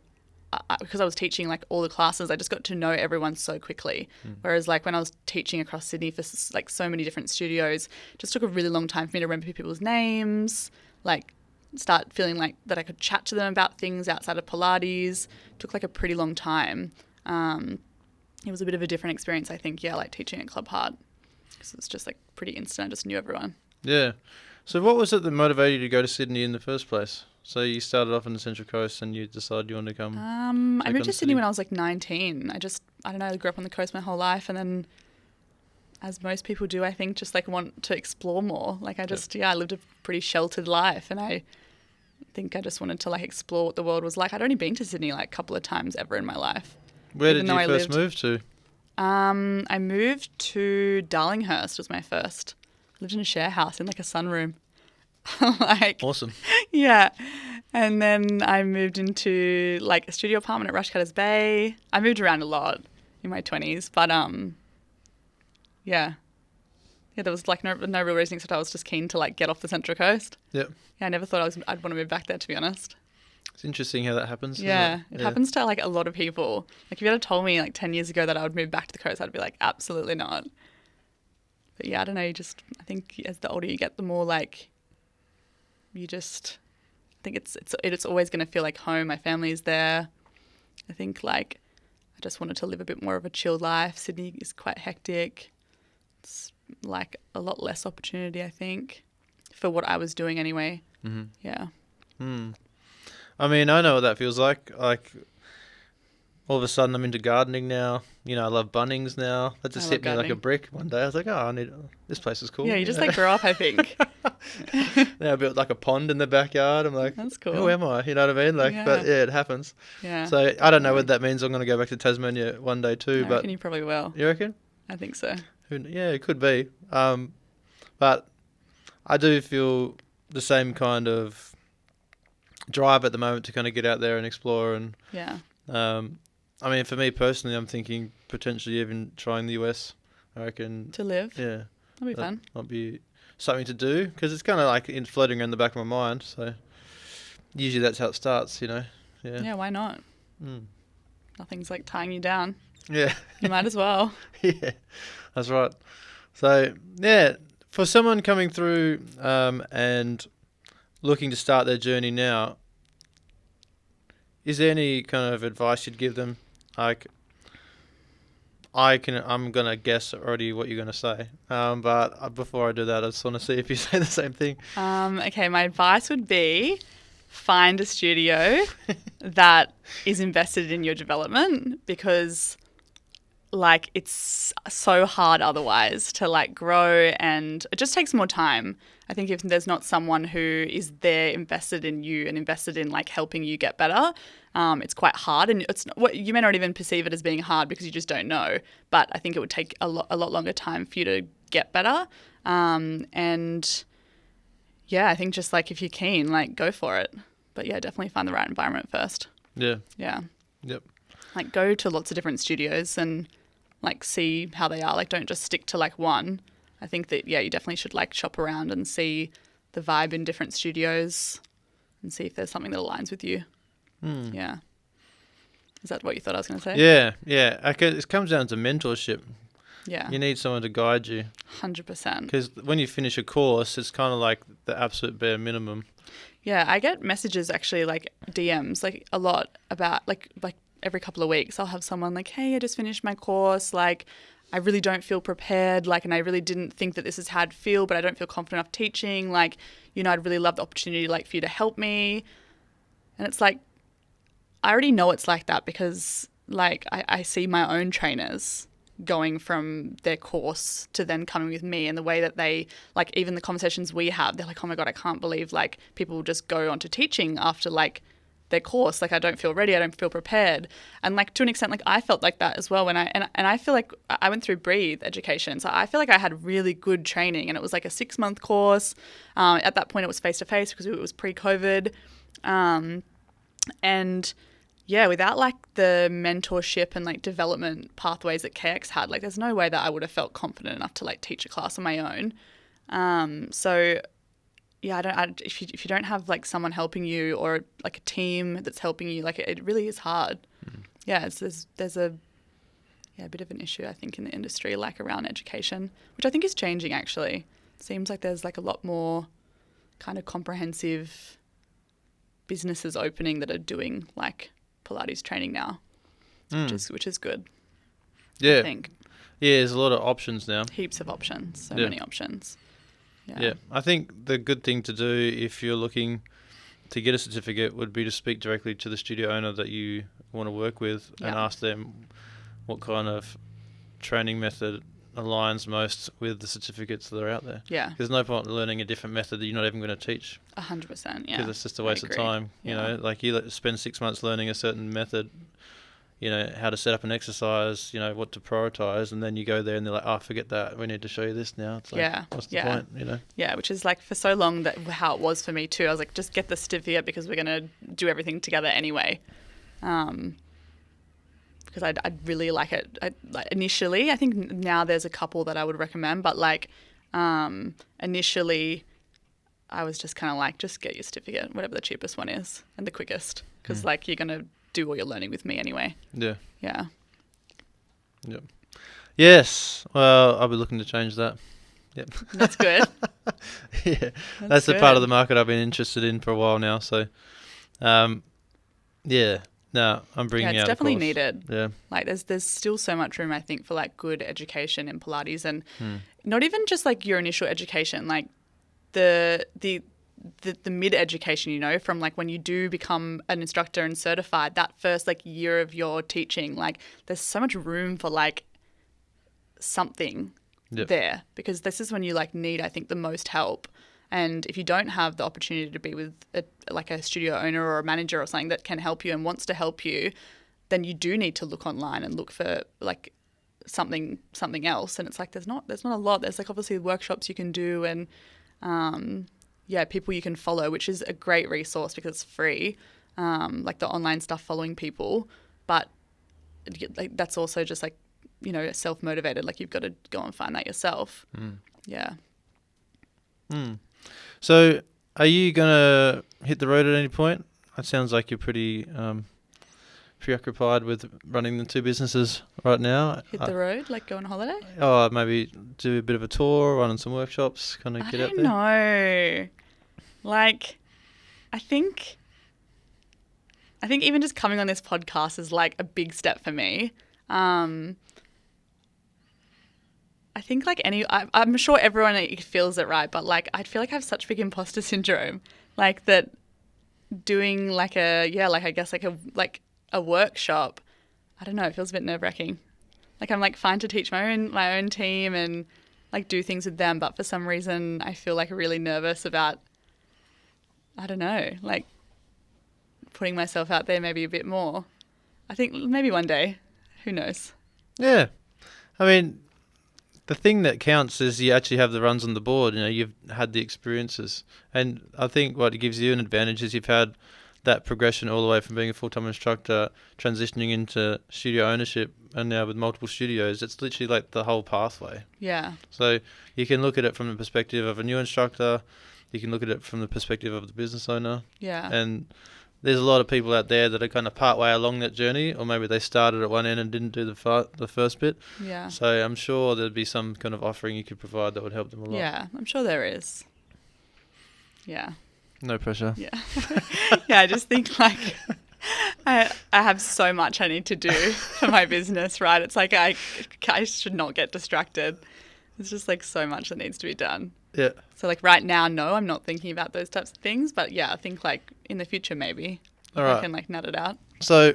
because I was teaching like all the classes, I just got to know everyone so quickly. Whereas like when I was teaching across Sydney for like so many different studios, it just took a really long time for me to remember people's names, like start feeling like that I could chat to them about things outside of Pilates. It took like a pretty long time. It was a bit of a different experience, I think, like teaching at Club Heart, because it was just like pretty instant. I just knew everyone. Yeah. So what was it that motivated you to go to Sydney in the first place? So you started off on the Central Coast and you decided you wanted to come... I moved to Sydney when I was like 19. I don't know, I grew up on the coast my whole life, and then as most people do, I think just like want to explore more. Like I lived a pretty sheltered life, and I think I just wanted to like explore what the world was like. I'd only been to Sydney like a couple of times ever in my life. Where did you first move to? I moved to Darlinghurst was my first. I lived in a share house in like a sunroom. Awesome. Yeah. And then I moved into like a studio apartment at Rushcutters Bay. I moved around a lot in my 20s, but there was like no real reason, except I was just keen to like get off the Central Coast. Yep. Yeah, I never thought I'd want to move back there, to be honest. It's interesting how that happens. Yeah, it happens to like a lot of people. Like if you had told me like 10 years ago that I would move back to the coast, I'd be like, absolutely not. But yeah, I don't know. I think as the older you get, the more like I think it's always going to feel like home. My family is there. I think like I just wanted to live a bit more of a chilled life. Sydney is quite hectic. It's like a lot less opportunity, I think, for what I was doing anyway. Mm-hmm. Yeah. I mean, I know what that feels like. Like, all of a sudden I'm into gardening now. You know, I love Bunnings now. That just hit me like a brick one day. I was like, this place is cool. Yeah, you just like grow up, I think. Now I built like a pond in the backyard. I'm like, that's cool. Who am I? You know what I mean? Like, but yeah, it happens. Yeah. So I don't know what that means. I'm going to go back to Tasmania one day too. I reckon you probably will. You reckon? I think so. Yeah, it could be. But I do feel the same kind of drive at the moment to kind of get out there and explore. And I mean, for me personally, I'm thinking potentially even trying the US. I reckon to live. Yeah, that'd be fun. Might be something to do because it's kind of like floating around the back of my mind. So usually that's how it starts, you know. Yeah. Yeah. Why not? Nothing's like tying you down. Yeah. You might as well. Yeah, that's right. So yeah, for someone coming through and looking to start their journey now, is there any kind of advice you'd give them? Like, I'm gonna guess already what you're gonna say, but before I do that, I just want to see if you say the same thing. Okay, my advice would be find a studio that is invested in your development, because like it's so hard otherwise to like grow, and it just takes more time. I think if there's not someone who is there invested in you and invested in like helping you get better, it's quite hard, and you may not even perceive it as being hard because you just don't know. But I think it would take a lot longer time for you to get better. And yeah, I think just like if you're keen, like go for it. But yeah, definitely find the right environment first. Yeah. Yeah. Yep. Like go to lots of different studios and like see how they are. Like don't just stick to like one. I think that, yeah, you definitely should like shop around and see the vibe in different studios and see if there's something that aligns with you. Yeah. Is that what you thought I was going to say? Yeah. Okay, it comes down to mentorship. Yeah. You need someone to guide you. 100%. Because when you finish a course, it's kind of like the absolute bare minimum. Yeah, I get messages actually, like DMs, like a lot about like every couple of weeks I'll have someone like, hey, I just finished my course, like I really don't feel prepared, like, and I really didn't think that this is how I'd feel, but I don't feel confident enough teaching, like, you know, I'd really love the opportunity like for you to help me. And it's like, I already know it's like that because like I see my own trainers going from their course to then coming with me, and the way that they, like, even the conversations we have, they're like, oh my God, I can't believe like people just go on to teaching after like their course. Like I don't feel ready. I don't feel prepared. And like to an extent, like I felt like that as well when and I feel like I went through Breathe education. So I feel like I had really good training, and it was like a 6-month course. At that point it was face-to-face because it was pre-COVID. And yeah, without like the mentorship and like development pathways that KX had, like there's no way that I would have felt confident enough to like teach a class on my own. So yeah, if you don't have like someone helping you or like a team that's helping you, like it really is hard. Yeah, there's a bit of an issue I think in the industry, like around education, which I think is changing actually. Seems like there's like a lot more kind of comprehensive businesses opening that are doing like Pilates training now, which is good. Yeah, I think. Yeah, there's a lot of options now. Heaps of options. So many options. Yeah, I think the good thing to do if you're looking to get a certificate would be to speak directly to the studio owner that you want to work with and ask them what kind of training method aligns most with the certificates that are out there. Yeah. There's no point learning a different method that you're not even going to teach. 100%, yeah. Because it's just a waste of time. You know, like you spend 6 months learning a certain method, you know, how to set up an exercise, you know, what to prioritize, and then you go there and they're like, oh, forget that. We need to show you this now. It's like, what's the point, you know? Yeah, which is like for so long that how it was for me too. I was like, just get the certificate because we're going to do everything together anyway. Because I'd really like it. Like initially, I think now there's a couple that I would recommend, but like initially I was just kind of like, just get your certificate, whatever the cheapest one is and the quickest, because like you're going to do all your learning with me anyway. Yeah. Yeah. Yep. Yes. Well, I'll be looking to change that. Yep. That's good. Yeah. That's the part of the market I've been interested in for a while now. So, yeah. No, I'm bringing out. Yeah, it's definitely needed. Yeah. Like there's still so much room, I think, for like good education in Pilates, and not even just like your initial education, like the mid education, you know, from like when you do become an instructor and certified, that first like year of your teaching, like there's so much room for like something there, because this is when you like need, I think, the most help. And if you don't have the opportunity to be with a studio owner or a manager or something that can help you and wants to help you, then you do need to look online and look for like something else. And it's like there's not a lot. There's like obviously workshops you can do and people you can follow, which is a great resource because it's free. Like the online stuff, following people, but like that's also just like, you know, self-motivated. Like you've got to go and find that yourself. Yeah. So are you going to hit the road at any point? It sounds like you're pretty preoccupied with running the two businesses right now. Hit the road, like go on holiday? Oh, maybe do a bit of a tour, run on some workshops, kind of get out there? I don't know. Like, I think even just coming on this podcast is like a big step for me. I think like I'm sure everyone feels it, right? But like I feel like I have such big imposter syndrome, like that doing like a workshop. I don't know. It feels a bit nerve-wracking. Like I'm like fine to teach my own team and like do things with them, but for some reason I feel like really nervous about, I don't know, like putting myself out there maybe a bit more. I think maybe one day, who knows? Yeah, I mean, the thing that counts is you actually have the runs on the board. You know, you've had the experiences, and I think what gives you an advantage is you've had that progression all the way from being a full-time instructor, transitioning into studio ownership, and now with multiple studios, it's literally like the whole pathway. Yeah. So you can look at it from the perspective of a new instructor, you can look at it from the perspective of the business owner. Yeah. And there's a lot of people out there that are kind of part way along that journey, or maybe they started at one end and didn't do the first bit. Yeah. So I'm sure there'd be some kind of offering you could provide that would help them a lot. Yeah, I'm sure there is. Yeah. No pressure. Yeah. Yeah, I just think like I have so much I need to do for my business, right? It's like I should not get distracted. There's just like so much that needs to be done. Yeah. So like right now, no, I'm not thinking about those types of things. But yeah, I think like in the future, maybe I can like nut it out. So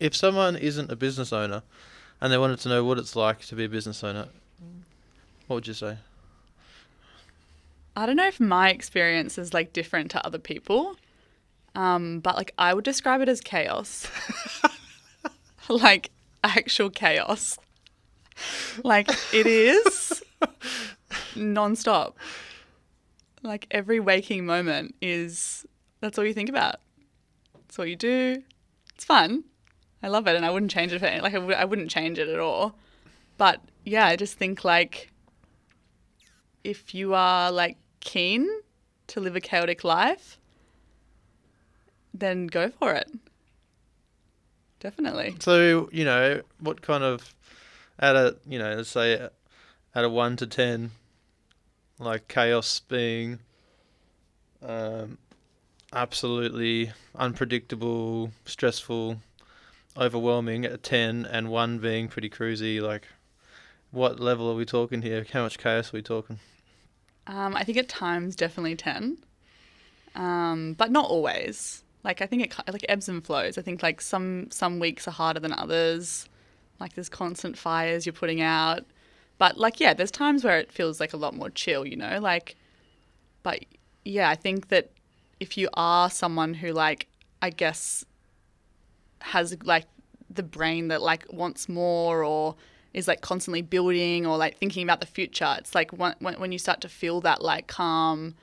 if someone isn't a business owner and they wanted to know what it's like to be a business owner, what would you say? I don't know if my experience is like different to other people, but like I would describe it as chaos. Like actual chaos. Like it is nonstop. Like every waking moment that's all you think about. That's all you do. It's fun. I love it, and I wouldn't change it for any, like I wouldn't change it at all. But yeah, I just think like if you are like keen to live a chaotic life, then go for it. Definitely. So, what kind of, let's say out of 1 to 10, like chaos being absolutely unpredictable, stressful, overwhelming at 10, and 1 being pretty cruisy, like what level are we talking here? How much chaos are we talking? I think at times definitely 10, but not always. Like I think it like ebbs and flows. I think like some weeks are harder than others. Like there's constant fires you're putting out, but like yeah, there's times where it feels like a lot more chill, like. But yeah, I think that if you are someone who like I guess has like the brain that like wants more or is like constantly building or like thinking about the future, it's like when you start to feel that like calm,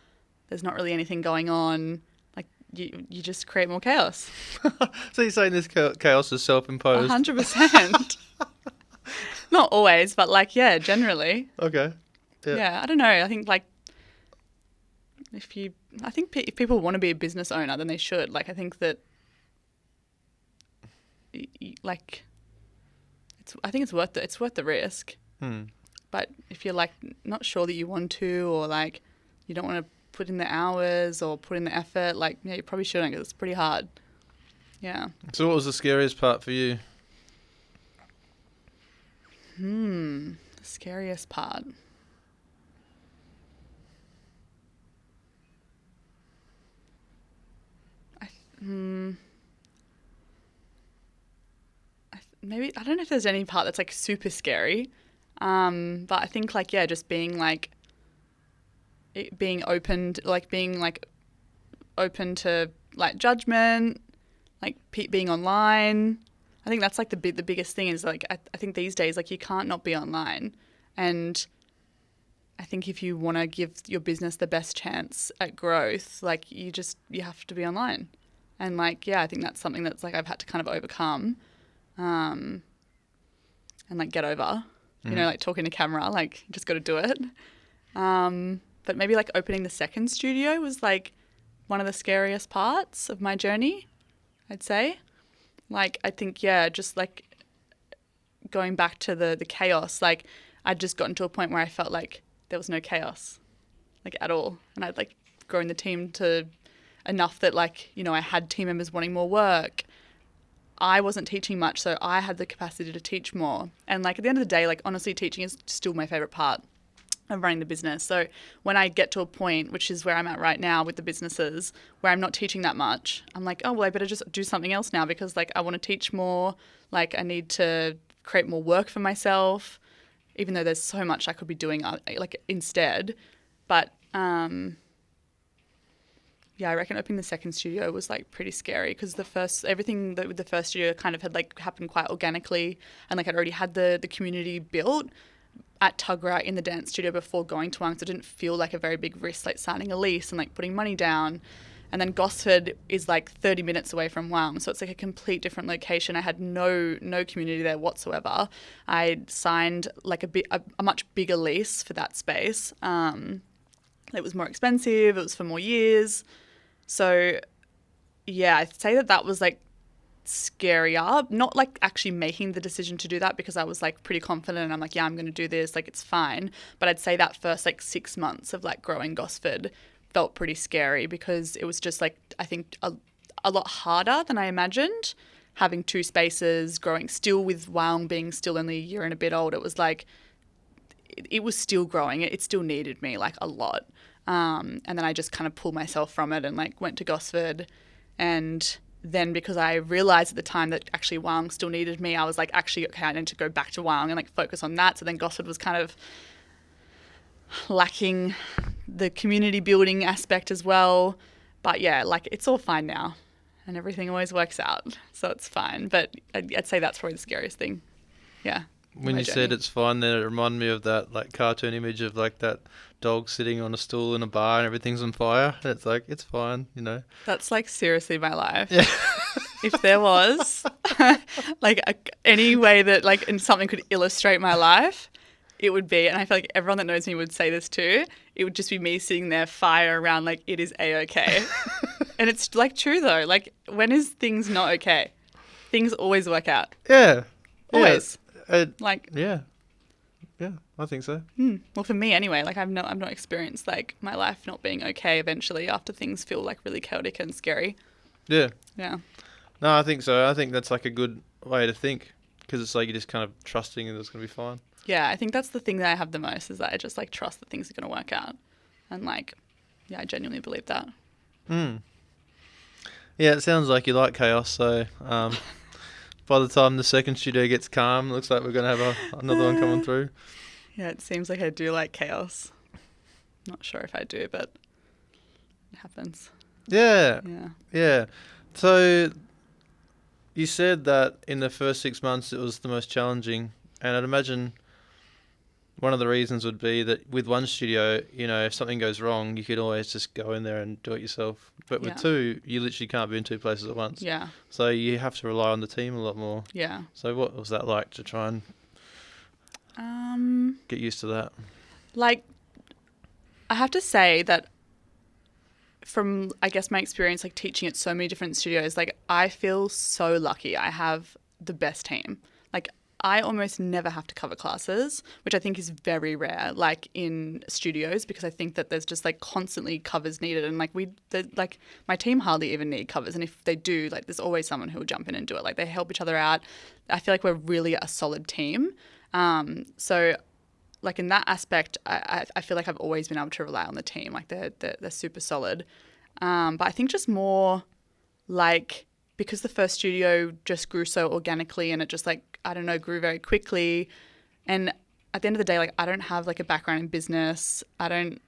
there's not really anything going on, like you just create more chaos. So you're saying this chaos is self-imposed? 100%. Not always, but like yeah, generally. Okay. Yeah, I don't know. I think like if people want to be a business owner, then they should. Like I think that like I think it's worth it. It's worth the risk. But if you're like not sure that you want to, or like you don't want to put in the hours or put in the effort, like yeah, you probably shouldn't because it's pretty hard. Yeah. So what was the scariest part for you? The scariest part. Maybe I don't know if there's any part that's like super scary, but I think like yeah, just being like being open to like judgment, like being online. I think that's like the biggest thing is like I think these days like you can't not be online, and I think if you want to give your business the best chance at growth, like you have to be online, and like yeah, I think that's something that's like I've had to kind of overcome. And like get over, like talking to camera, like you just got to do it. But maybe like opening the second studio was like one of the scariest parts of my journey, I'd say. Like, I think, yeah, just like going back to the chaos, like I'd just gotten to a point where I felt like there was no chaos, like at all. And I'd like grown the team to enough that like, I had team members wanting more work. I wasn't teaching much, so I had the capacity to teach more. And like at the end of the day, like honestly, teaching is still my favorite part of running the business. So when I get to a point, which is where I'm at right now with the businesses, where I'm not teaching that much, I'm like, oh, well, I better just do something else now because like I want to teach more. Like I need to create more work for myself, even though there's so much I could be doing like instead. But yeah, I reckon opening the second studio was like pretty scary because everything with the first studio kind of had like happened quite organically, and like I'd already had the community built at Tuggerah in the dance studio before going to one, so it didn't feel like a very big risk, like signing a lease and like putting money down And then Gosford is like 30 minutes away from Wyong. So it's like a complete different location. I had no community there whatsoever. I signed like a much bigger lease for that space. It was more expensive. It was for more years. So yeah, I'd say that was like scarier. Not like actually making the decision to do that, because I was like pretty confident and I'm like, yeah, I'm going to do this. Like, it's fine. But I'd say that first like 6 months of like growing Gosford felt pretty scary, because it was just like, I think a lot harder than I imagined, having 2 spaces, growing still with Wyong being still only a year and a bit old. It was like, it was still growing. It still needed me like a lot. And then I just kind of pulled myself from it and like went to Gosford. And then because I realized at the time that actually Wyong still needed me, I was like, actually, okay, I need to go back to Wyong and like focus on that. So then Gosford was kind of lacking the community building aspect as well. But yeah, like it's all fine now and everything always works out. So it's fine. But I'd say that's probably the scariest thing. Yeah. When you said it's fine, then it reminded me of that like cartoon image of like that dog sitting on a stool in a bar and everything's on fire. And it's like, it's fine, you know. That's like seriously my life. Yeah. If there was like any way that like something could illustrate my life, it would be, and I feel like everyone that knows me would say this too, it would just be me sitting there fire around like it is A-okay. And it's like true though. Like, when is things not okay? Things always work out. Yeah. Always. Like, yeah, I think so. Well, for me anyway, like I've not experienced like my life not being okay eventually after things feel like really chaotic and scary. Yeah. Yeah. No, I think so. I think that's like a good way to think, because it's like you're just kind of trusting that it's going to be fine. Yeah, I think that's the thing that I have the most, is that I just like trust that things are going to work out. And like, yeah, I genuinely believe that. Yeah, it sounds like you like chaos, so by the time the second studio gets calm, looks like we're going to have another one coming through. Yeah, it seems like I do like chaos. Not sure if I do, but it happens. Yeah. Yeah. Yeah. So you said that in the first 6 months it was the most challenging, and I'd imagine one of the reasons would be that with one studio, you know, if something goes wrong, you could always just go in there and do it yourself. But with 2, you literally can't be in 2 places at once. Yeah. So you have to rely on the team a lot more. Yeah. So what was that like to try and get used to that? Like, I have to say that from, I guess, my experience like teaching at so many different studios, like I feel so lucky. I have the best team. Like, I almost never have to cover classes, which I think is very rare, like in studios, because I think that there's just like constantly covers needed, and like like my team hardly even need covers, and if they do, like there's always someone who will jump in and do it. Like, they help each other out. I feel like we're really a solid team. So like in that aspect, I feel like I've always been able to rely on the team. Like they're super solid. But I think just more like, because the first studio just grew so organically, and it just like, I don't know, grew very quickly. And at the end of the day, like I don't have like a background in business. I don't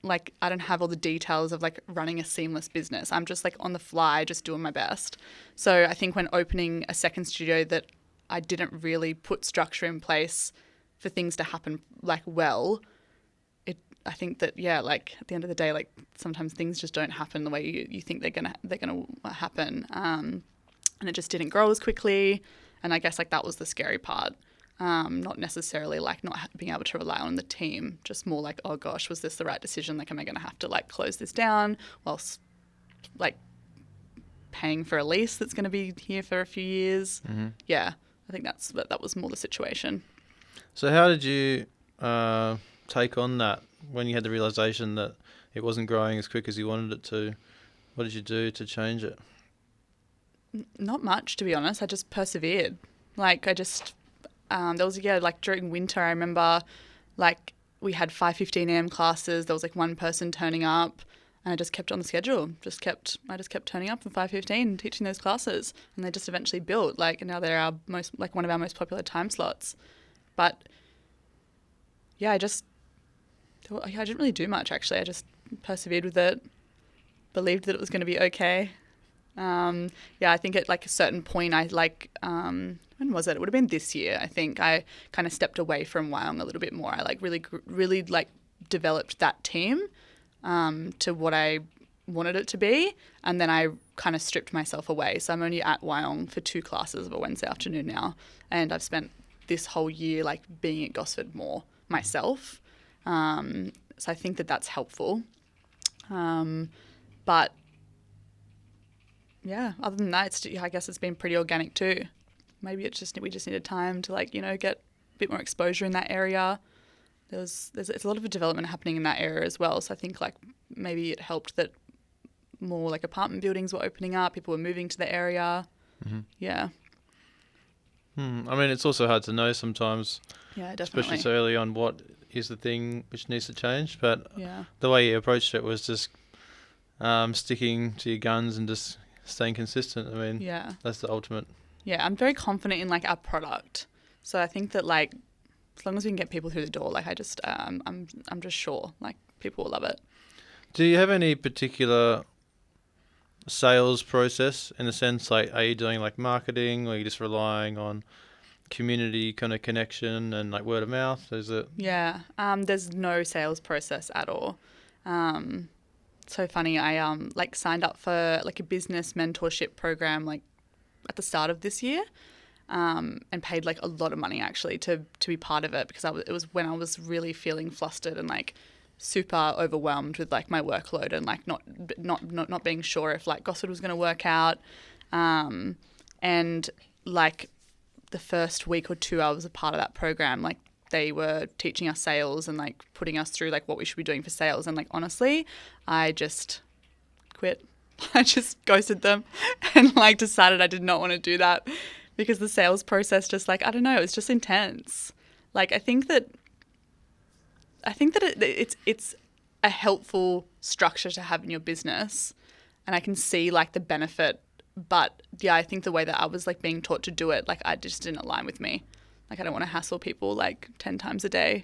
have all the details of like running a seamless business. I'm just like on the fly, just doing my best. So I think when opening a second studio, that I didn't really put structure in place for things to happen like well, I think that, yeah, like at the end of the day, like sometimes things just don't happen the way you think they're gonna happen. And it just didn't grow as quickly. And I guess like that was the scary part. Not necessarily like not being able to rely on the team, just more like, oh gosh, was this the right decision? Like, am I going to have to like close this down whilst like paying for a lease that's going to be here for a few years? Mm-hmm. Yeah, I think that was more the situation. So how did you take on that when you had the realization that it wasn't growing as quick as you wanted it to? What did you do to change it? Not much, to be honest. I just persevered. Like I just, there was, yeah, like during winter, I remember like we had 5:15 a.m. classes. There was like one person turning up, and I just kept on the schedule. I just kept turning up from 5:15 teaching those classes, and they just eventually built. Like, and now they're our most, like one of our most popular time slots. But yeah, I didn't really do much actually. I just persevered with it, believed that it was going to be okay. Yeah, I think at like a certain point I like, when was it? It would have been this year. I think I kind of stepped away from Wyong a little bit more. I like really like developed that team, to what I wanted it to be, and then I kind of stripped myself away. So I'm only at Wyong for 2 classes of a Wednesday afternoon now, and I've spent this whole year like being at Gosford more myself. So I think that that's helpful. But yeah, other than that, I guess it's been pretty organic too. Maybe we just needed time to like, get a bit more exposure in that area. It's a lot of development happening in that area as well. So I think like maybe it helped that more like apartment buildings were opening up, people were moving to the area. Mm-hmm. Yeah. I mean, it's also hard to know sometimes. Yeah, definitely. Especially so early on, what is the thing which needs to change. But yeah, the way you approached it was just sticking to your guns and just staying consistent. I mean, yeah, that's the ultimate. Yeah, I'm very confident in like our product. So I think that like as long as we can get people through the door, like I just I'm just sure like people will love it. Do you have any particular sales process in the sense like, are you doing like marketing, or are you just relying on community kind of connection and like word of mouth? Is it? Yeah, there's no sales process at all. So funny, I like signed up for like a business mentorship program like at the start of this year, and paid like a lot of money actually to be part of it, because it was when I was really feeling flustered and like super overwhelmed with like my workload and like not being sure if like Gosford was going to work out, and like the first week or 2 I was a part of that program, like they were teaching us sales and like putting us through like what we should be doing for sales, and like honestly I just quit. I just ghosted them and like decided I did not want to do that, because the sales process just like, I don't know, it was just intense. Like I think that it's a helpful structure to have in your business, and I can see like the benefit, but yeah, I think the way that I was like being taught to do it, like I just didn't align with me. Like I don't want to hassle people like 10 times a day,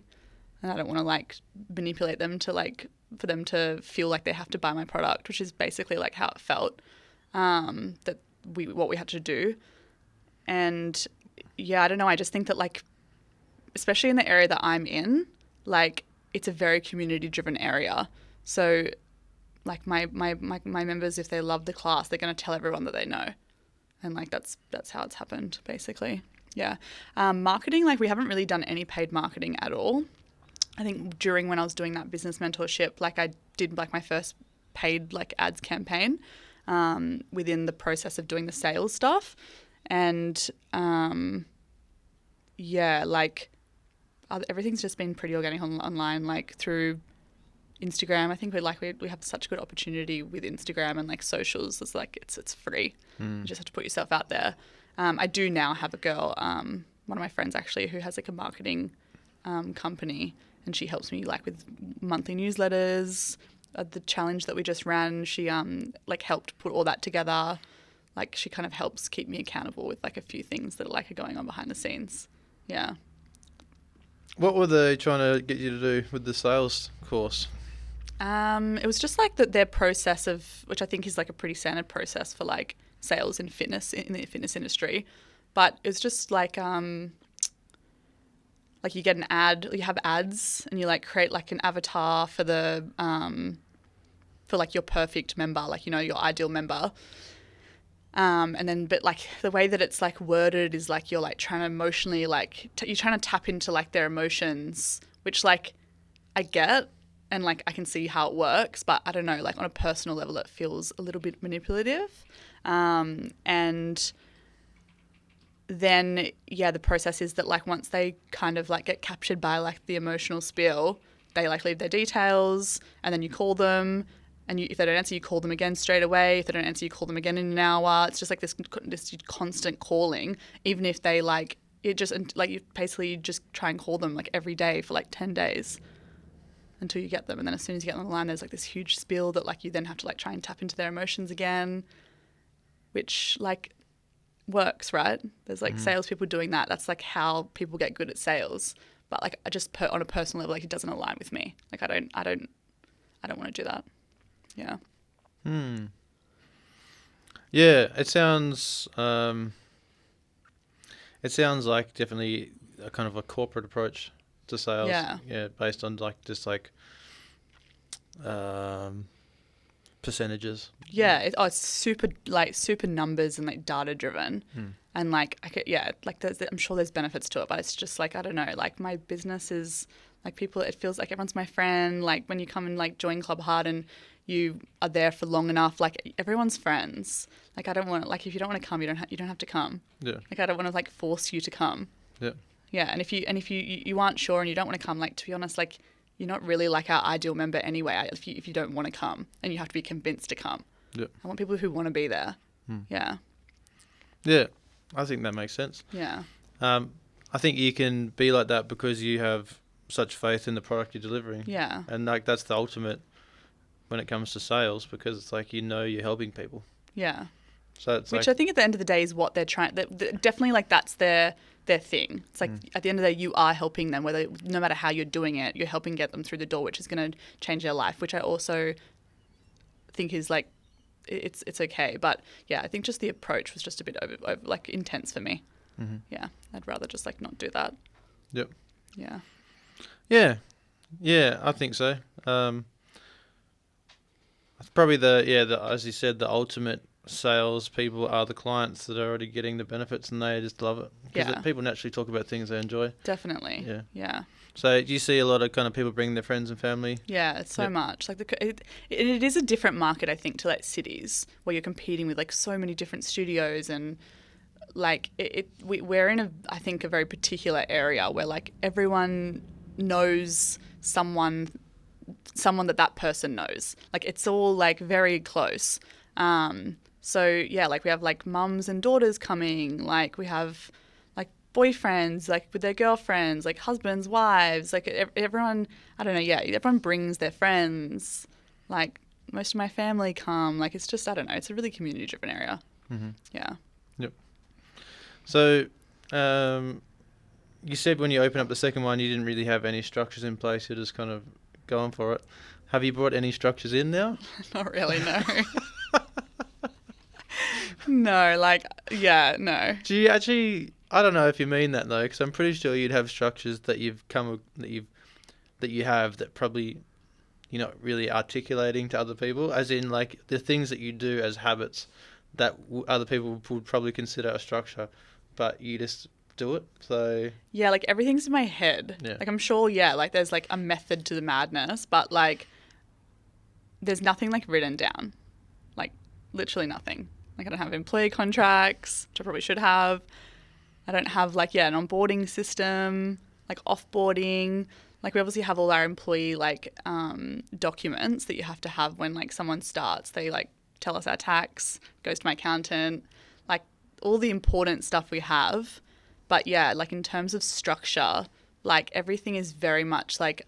and I don't want to like manipulate them to like for them to feel like they have to buy my product, which is basically like how it felt, that what we had to do. And yeah, I don't know, I just think that like especially in the area that I'm in, like it's a very community driven area. So like my members, if they love the class, they're going to tell everyone that they know, and like that's how it's happened basically. Yeah. Marketing, like we haven't really done any paid marketing at all. I think during when I was doing that business mentorship, like I did like my first paid like ads campaign within the process of doing the sales stuff. And yeah, like everything's just been pretty organic online, like through Instagram. I think we have such good opportunity with Instagram and like socials. It's like it's free. You just have to put yourself out there. I do now have a girl, one of my friends actually, who has like a marketing company, and she helps me like with monthly newsletters. The challenge that we just ran, she like helped put all that together. Like she kind of helps keep me accountable with like a few things that are going on behind the scenes. Yeah. What were they trying to get you to do with the sales course? It was just like their process of, which I think is like a pretty standard process for like sales in fitness, in the fitness industry. But it was just like you get an ad, you have ads, and you like create like an avatar for the for like your perfect member, like your ideal member. And then, but like the way that it's like worded is like you're like trying to emotionally like you're trying to tap into like their emotions, which like I get and like I can see how it works, but I don't know, like on a personal level it feels a little bit manipulative. And then yeah, the process is that like once they kind of like get captured by like the emotional spiel, they like leave their details, and then you call them. And if they don't answer, you call them again straight away. If they don't answer, you call them again in an hour. It's just like this constant calling, even if they like it, just like you basically just try and call them like every day for like 10 days until you get them. And then as soon as you get on the line, there's like this huge spiel that like you then have to like try and tap into their emotions again, which like works, right? There's like salespeople doing that. That's like how people get good at sales. But like I just on a personal level, like it doesn't align with me. Like I don't want to do that. Yeah. Yeah, it sounds like definitely a kind of a corporate approach to sales. Yeah. Yeah, based on like just like percentages. Yeah, it's super numbers and like data driven, and like I'm sure there's benefits to it, but it's just like I don't know, like my business is like people. It feels like everyone's my friend. Like when you come and like join Club Hard and you are there for long enough, like everyone's friends. Like I don't want like if you don't want to come, you don't have to come. Yeah. Like I don't want to like force you to come. Yeah. Yeah, and if you aren't sure and you don't want to come, like to be honest, like you're not really like our ideal member anyway. If you don't want to come and you have to be convinced to come. Yeah. I want people who want to be there. Yeah. Yeah, I think that makes sense. Yeah. I think you can be like that because you have such faith in the product you're delivering. Yeah. And like that's the ultimate when it comes to sales, because it's like you're helping people. Yeah. So it's Which like, I think at the end of the day is what they're trying. Definitely, like that's their thing. It's like at the end of the day, you are helping them. No matter how you're doing it, you're helping get them through the door, which is going to change their life. Which I also think is like it's okay. But yeah, I think just the approach was just a bit over like intense for me. Mm-hmm. Yeah, I'd rather just like not do that. Yep. Yeah. Yeah, I think so. Probably the as you said, the ultimate sales people are the clients that are already getting the benefits and they just love it. Because people naturally talk about things they enjoy. Definitely. Yeah. Yeah. So do you see a lot of kind of people bringing their friends and family? Yeah, it's so much. Like it is a different market, I think, to like cities where you're competing with like so many different studios and like we're in I think a very particular area where like everyone knows someone that person knows. Like it's all like very close. So yeah, like we have like mums and daughters coming, like we have like boyfriends, like with their girlfriends, like husbands, wives, like everyone, I don't know, yeah, everyone brings their friends, like most of my family come, like it's just, I don't know, it's a really community driven area. Mm-hmm. Yeah. Yep. So, you said when you opened up the second one, you didn't really have any structures in place, you're just kind of going for it. Have you brought any structures in now? Not really, no. No, like, yeah, no. Do you actually? I don't know if you mean that though, because I'm pretty sure you'd have structures that you have that probably you're not really articulating to other people, as in like the things that you do as habits that other people would probably consider a structure, but you just do it. So yeah, like everything's in my head. Yeah. Like I'm sure, yeah, like there's like a method to the madness, but like there's nothing like written down, like literally nothing. Like I don't have employee contracts, which I probably should have. I don't have like, yeah, an onboarding system, like offboarding. Like we obviously have all our employee like documents that you have to have when like someone starts. They like tell us our tax, goes to my accountant, like all the important stuff we have. But yeah, like in terms of structure, like everything is very much like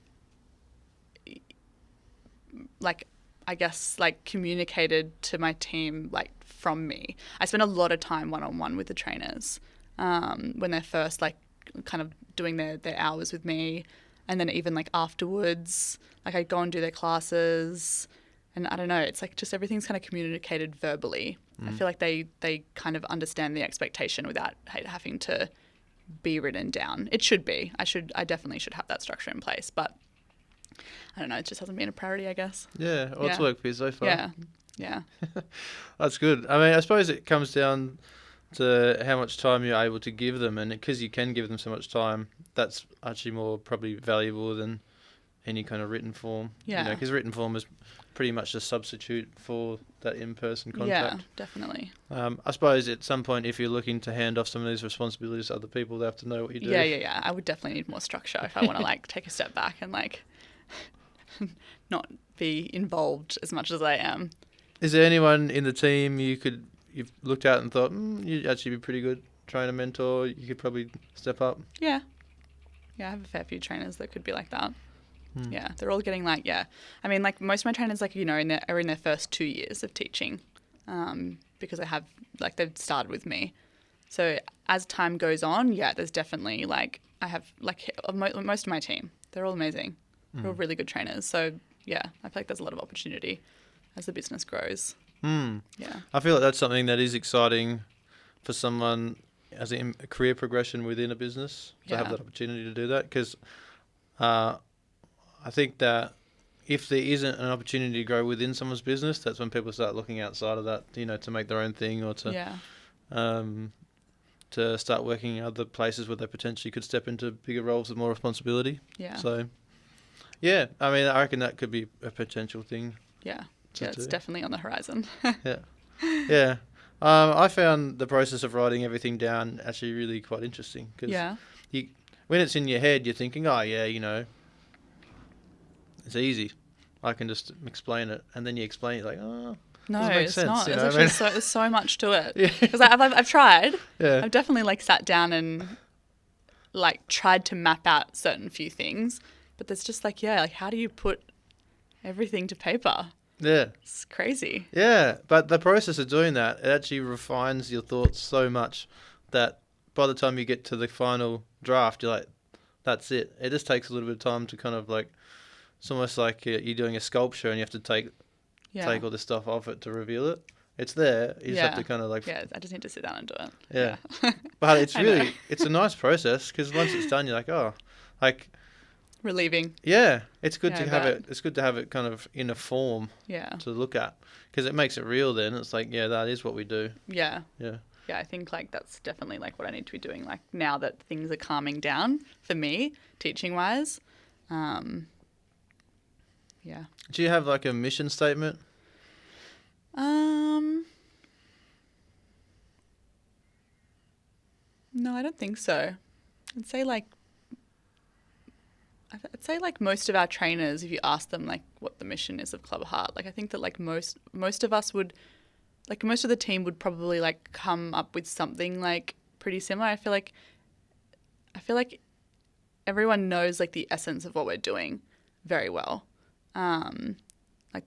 I guess like communicated to my team like from me. I spend a lot of time one-on-one with the trainers when they're first like kind of doing their hours with me, and then even like afterwards, like I go and do their classes, and I don't know, it's like just everything's kind of communicated verbally. I feel like they kind of understand the expectation without having to be written down. It should be. I definitely should have that structure in place, but I don't know, it just hasn't been a priority, I guess. yeah, well, it's worked for you so far. Yeah. That's good. I mean, I suppose it comes down to how much time you're able to give them, and because you can give them so much time, that's actually more probably valuable than any kind of written form. Yeah. Because written form is pretty much a substitute for that in-person contact. Yeah, definitely. I suppose at some point, if you're looking to hand off some of these responsibilities to other people, they have to know what you do. Yeah. I would definitely need more structure if I want to like take a step back and like not be involved as much as I am. Is there anyone in the team you've looked at and thought, you'd actually be pretty good trainer, mentor, you could probably step up? Yeah, I have a fair few trainers that could be like that. Yeah, they're all getting like, yeah. I mean, like most of my trainers, like, you know, are in their first 2 years of teaching because I have, like, they've started with me. So as time goes on, yeah, there's definitely, like, I have, like, most of my team, they're all amazing. They're all really good trainers. So, yeah, I feel like there's a lot of opportunity as the business grows. Yeah. I feel like that's something that is exciting for someone as a career progression within a business to have that opportunity to do that, because I think that if there isn't an opportunity to grow within someone's business, that's when people start looking outside of that, to make their own thing, or to start working in other places where they potentially could step into bigger roles with more responsibility. Yeah. So, yeah, I mean, I reckon that could be a potential thing. Yeah. Yeah, it's definitely on the horizon. Yeah. Yeah. I found the process of writing everything down actually really quite interesting. Cause when it's in your head, you're thinking, oh, yeah, it's easy. I can just explain it. And then you explain it like, oh, no, it's sense, not. There's so much to it. Because I've tried. Yeah. I've definitely sat down and tried to map out certain few things. But there's just how do you put everything to paper? Yeah. It's crazy. Yeah, but the process of doing that, it actually refines your thoughts so much that by the time you get to the final draft, you're like, that's it. It just takes a little bit of time to kind of it's almost like you're doing a sculpture and you have to take all this stuff off it to reveal it. It's there. You just have to kind of Yeah, I just need to sit down and do it. Yeah. But it's really, it's a nice process because once it's done, you're like, oh, relieving. Yeah, it's good to have it. It's good to have it kind of in a form. To look at, because it makes it real. Then it's like, yeah, that is what we do. Yeah. Yeah. Yeah, I think that's definitely what I need to be doing. Now that things are calming down for me, teaching wise. Yeah. Do you have a mission statement? No, I don't think so. I'd say most of our trainers, if you ask them what the mission is of Club Heart, I think that most of us would, most of the team would probably come up with something pretty similar. I feel like everyone knows the essence of what we're doing very well. The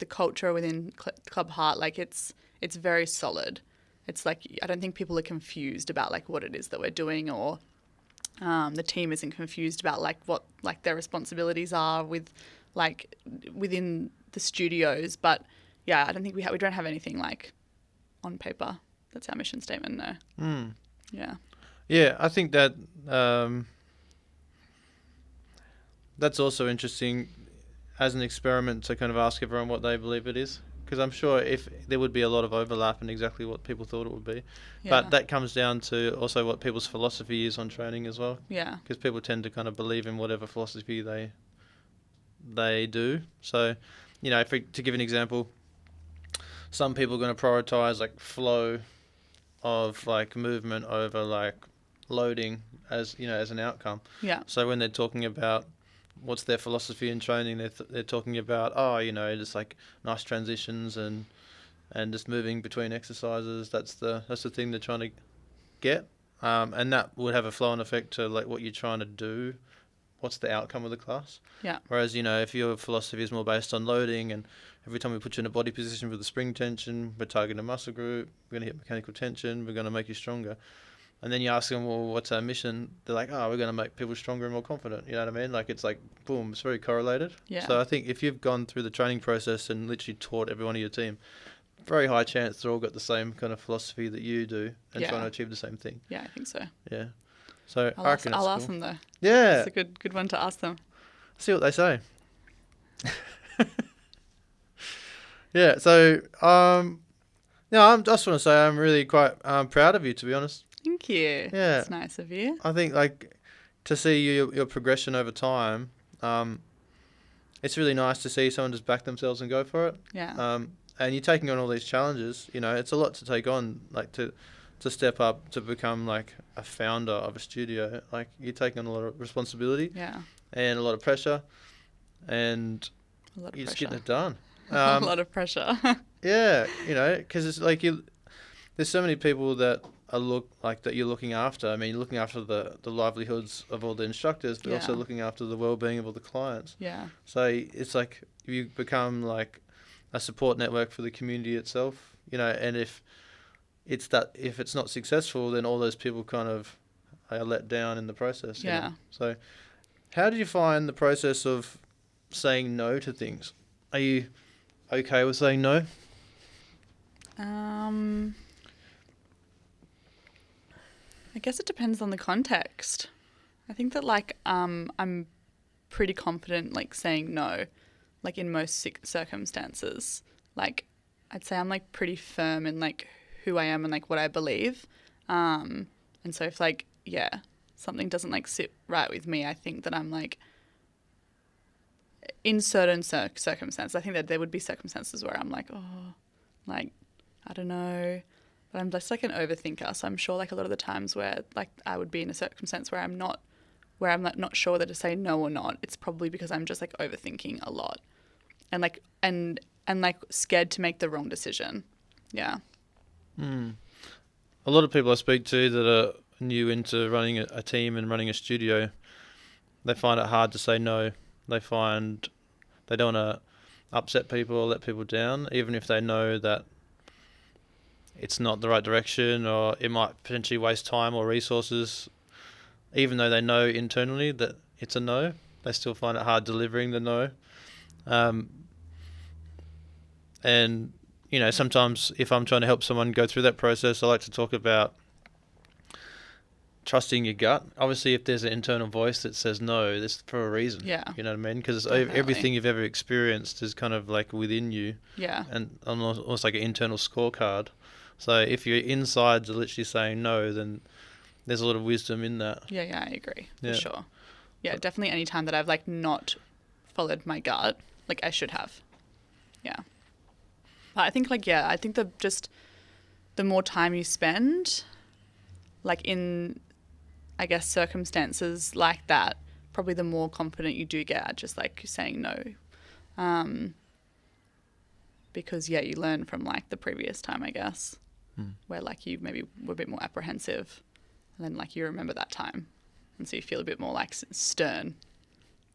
culture within Club Heart, it's very solid. It's I don't think people are confused about what it is that we're doing, or the team isn't confused about what their responsibilities are within the studios. But yeah, I don't think we don't have anything on paper. That's our mission statement. No. Yeah. Yeah, I think that that's also interesting as an experiment to kind of ask everyone what they believe it is. Because I'm sure if there would be a lot of overlap in exactly what people thought it would be. Yeah. But that comes down to also what people's philosophy is on training as well. Yeah. Because people tend to kind of believe in whatever philosophy they do. So, to give an example, some people are going to prioritize flow of movement over loading as an outcome. Yeah. So when they're talking about what's their philosophy in training, they're talking about just nice transitions and just moving between exercises. That's the thing they're trying to get, and that would have a flow-on effect to what you're trying to do. What's the outcome of the class? Yeah. Whereas if your philosophy is more based on loading, and every time we put you in a body position with a spring tension, we're targeting a muscle group, we're going to hit mechanical tension, we're going to make you stronger. And then you ask them, well, what's our mission? They're like, we're going to make people stronger and more confident. You know what I mean? It's boom, it's very correlated. Yeah. So I think if you've gone through the training process and literally taught everyone of your team, very high chance they're all got the same kind of philosophy that you do and trying to achieve the same thing. Yeah, I think so. Yeah. So I'll ask them though. Yeah. It's a good one to ask them. See what they say. Yeah. So, I just want to say I'm really quite proud of you, to be honest. Thank you. Yeah. It's nice of you. I think to see your progression over time, it's really nice to see someone just back themselves and go for it. Yeah. And you're taking on all these challenges, it's a lot to take on, to step up, to become a founder of a studio. You're taking on a lot of responsibility. Yeah. And a lot of pressure, and you're just getting it done. A lot of pressure. Yeah, because it's there's so many people that that you're looking after. I mean, you're looking after the livelihoods of all the instructors, but also looking after the well-being of all the clients. Yeah. So it's you become a support network for the community itself, and if it's not successful, then all those people kind of are let down in the process. Yeah. So how do you find the process of saying no to things? Are you okay with saying no? I guess it depends on the context. I think that I'm pretty confident saying no. like in most circumstances. Like I'd say I'm like pretty firm in like who I am and like what I believe. And so if like, yeah, something doesn't like sit right with me, I think that I'm like, in certain circumstances, I think that there would be circumstances where I'm like, oh, like, I don't know. But I'm just like an overthinker. So I'm sure like a lot of the times where like I would be in a circumstance where I'm like not sure whether to say no or not, it's probably because I'm just like overthinking a lot and like, and like scared to make the wrong decision. Yeah. A lot of people I speak to that are new into running a team and running a studio, they find it hard to say no. They find they don't want to upset people or let people down, even if they know that it's not the right direction or it might potentially waste time or resources. Even though they know internally that it's a no, they still find it hard delivering the no. And, you know, sometimes if I'm trying to help someone go through that process, I like to talk about trusting your gut. Obviously, if there's an internal voice that says no, that's for a reason. Yeah. You know what I mean? Because Definitely. everything you've ever experienced is kind of like within you. Yeah. And almost like an internal scorecard. So if your insides are literally saying no, then there's a lot of wisdom in that. Yeah, I agree. Yeah. For sure. Yeah, definitely any time that I've like not followed my gut, like I should have. Yeah. But I think like, yeah, I think the more time you spend like in, I guess, circumstances like that, probably the more confident you do get at just like saying no. Because yeah, you learn from like the previous time, I guess, where like you maybe were a bit more apprehensive, and then like you remember that time, and so you feel a bit more like stern.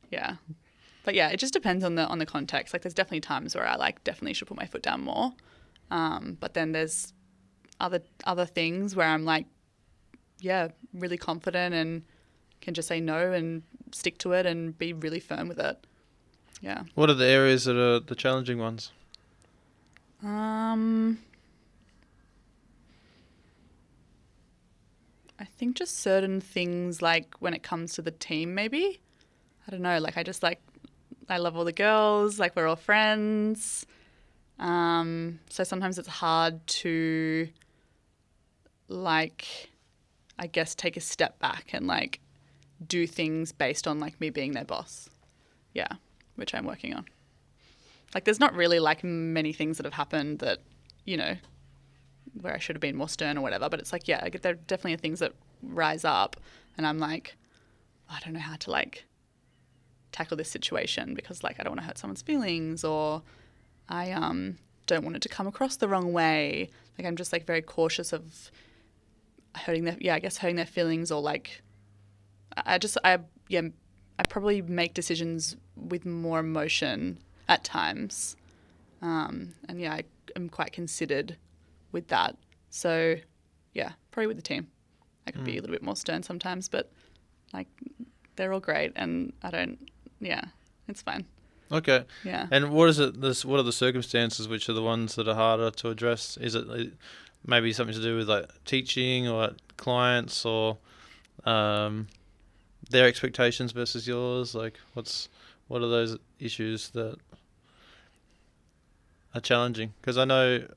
Yeah, but yeah, it just depends on the context. Like there's definitely times where I like definitely should put my foot down more, but then there's other things where I'm like, yeah, really confident and can just say no and stick to it and be really firm with it. Yeah. What are the areas that are the challenging ones? I think just certain things like when it comes to the team, maybe. I don't know. Like I just like, I love all the girls. Like we're all friends. So sometimes it's hard to like, I guess, take a step back and like do things based on like me being their boss. Yeah, which I'm working on. Like there's not really like many things that have happened that, you know, where I should have been more stern or whatever. But it's like, yeah, there definitely are things that rise up and I'm like, I don't know how to like tackle this situation because like I don't want to hurt someone's feelings or I don't want it to come across the wrong way. Like I'm just like very cautious of hurting their feelings or like I probably make decisions with more emotion at times. And yeah, I am quite considered with that. So yeah, probably with the team. I could be a little bit more stern sometimes, but like they're all great and it's fine. Okay. Yeah. And what are the circumstances which are the ones that are harder to address? Is it maybe something to do with like teaching or clients or their expectations versus yours? Like what are those issues that are challenging? Because I know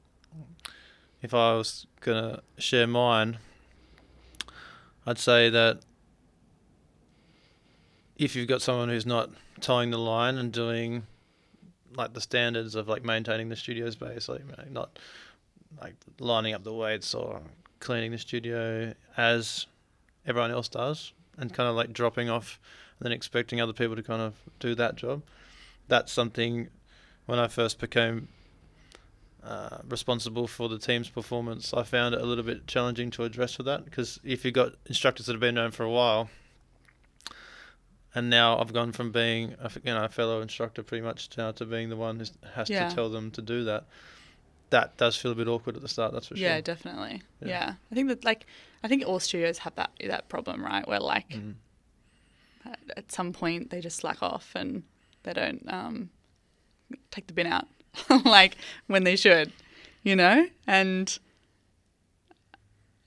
if I was going to share mine, I'd say that if you've got someone who's not towing the line and doing like the standards of like maintaining the studio space, like not like lining up the weights or cleaning the studio as everyone else does and kind of like dropping off and then expecting other people to kind of do that job. That's something when I first became responsible for the team's performance, I found it a little bit challenging to address with that because if you've got instructors that have been known for a while, and now I've gone from being a fellow instructor pretty much now to being the one who has to tell them to do that. That does feel a bit awkward at the start, that's for sure. Yeah, definitely. Yeah. I think all studios have that problem, right? Where like at some point they just slack off and they don't take the bin out like when they should, you know? And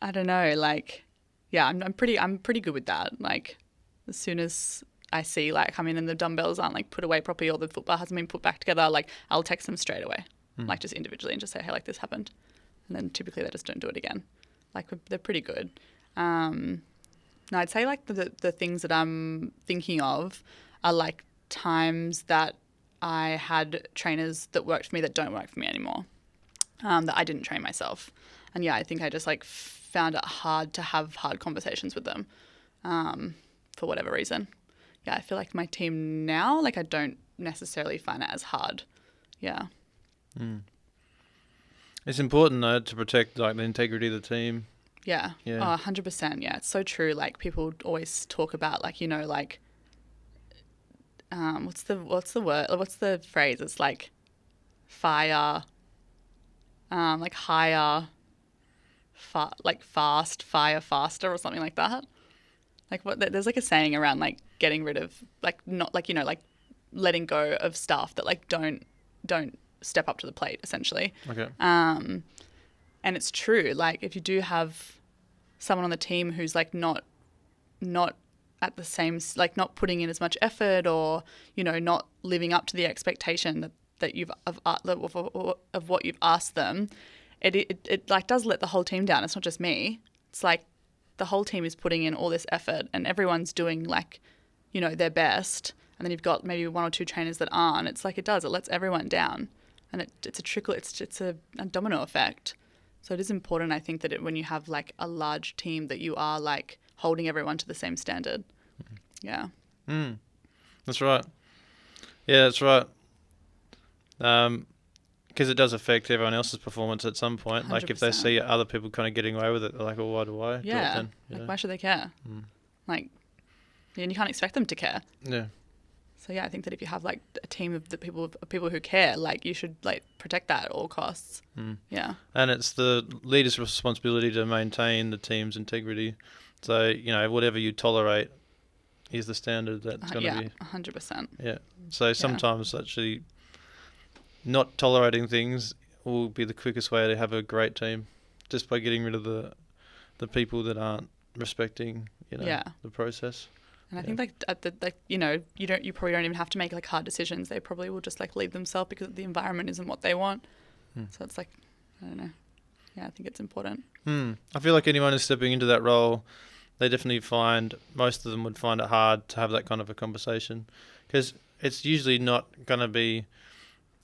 I don't know, like, yeah, I'm pretty good with that. Like as soon as I see like come in and the dumbbells aren't like put away properly or the footbar hasn't been put back together, like I'll text them straight away, like just individually and just say, hey, like this happened. And then typically they just don't do it again. Like they're pretty good. No, I'd say like the things that I'm thinking of are like times that I had trainers that worked for me that don't work for me anymore, that I didn't train myself. And yeah, I think I just like found it hard to have hard conversations with them for whatever reason. Yeah, I feel like my team now, like I don't necessarily find it as hard. Yeah. It's important though to protect like the integrity of the team. Yeah. Yeah. 100%. Yeah, it's so true. Like people always talk about like, you know, like what's the word? What's the phrase? It's like fire, like higher, like fast, fire faster or something like that. Like what? There's like a saying around like getting rid of like not like, you know, like letting go of stuff that like don't step up to the plate essentially. Okay. And it's true. Like if you do have someone on the team who's like not at the same, like not putting in as much effort or, you know, not living up to the expectation that you've of what you've asked them, it like does let the whole team down. It's not just me. It's like the whole team is putting in all this effort and everyone's doing like, you know, their best. And then you've got maybe one or two trainers that aren't. It's like it lets everyone down. And it's a trickle, it's a domino effect. So it is important, I think, that when you have like a large team that you are like holding everyone to the same standard. Yeah. That's right. Yeah, that's right. Because it does affect everyone else's performance at some point. 100%. Like if they see other people kind of getting away with it, they're like, well, why do I do it then? Like why should they care? Like, and you can't expect them to care. Yeah. So yeah, I think that if you have like a team of people who care, like you should like protect that at all costs. Yeah. And it's the leader's responsibility to maintain the team's integrity. So, you know, whatever you tolerate is the standard that's going to be. 100%. Yeah. So sometimes actually not tolerating things will be the quickest way to have a great team, just by getting rid of the people that aren't respecting, you know, the process. And I think you know, you probably don't even have to make like hard decisions. They probably will just like lead themselves because the environment isn't what they want. So it's like, I don't know. Yeah, I think it's important. I feel like anyone who's stepping into that role, they definitely most of them would find it hard to have that kind of a conversation, because it's usually not going to be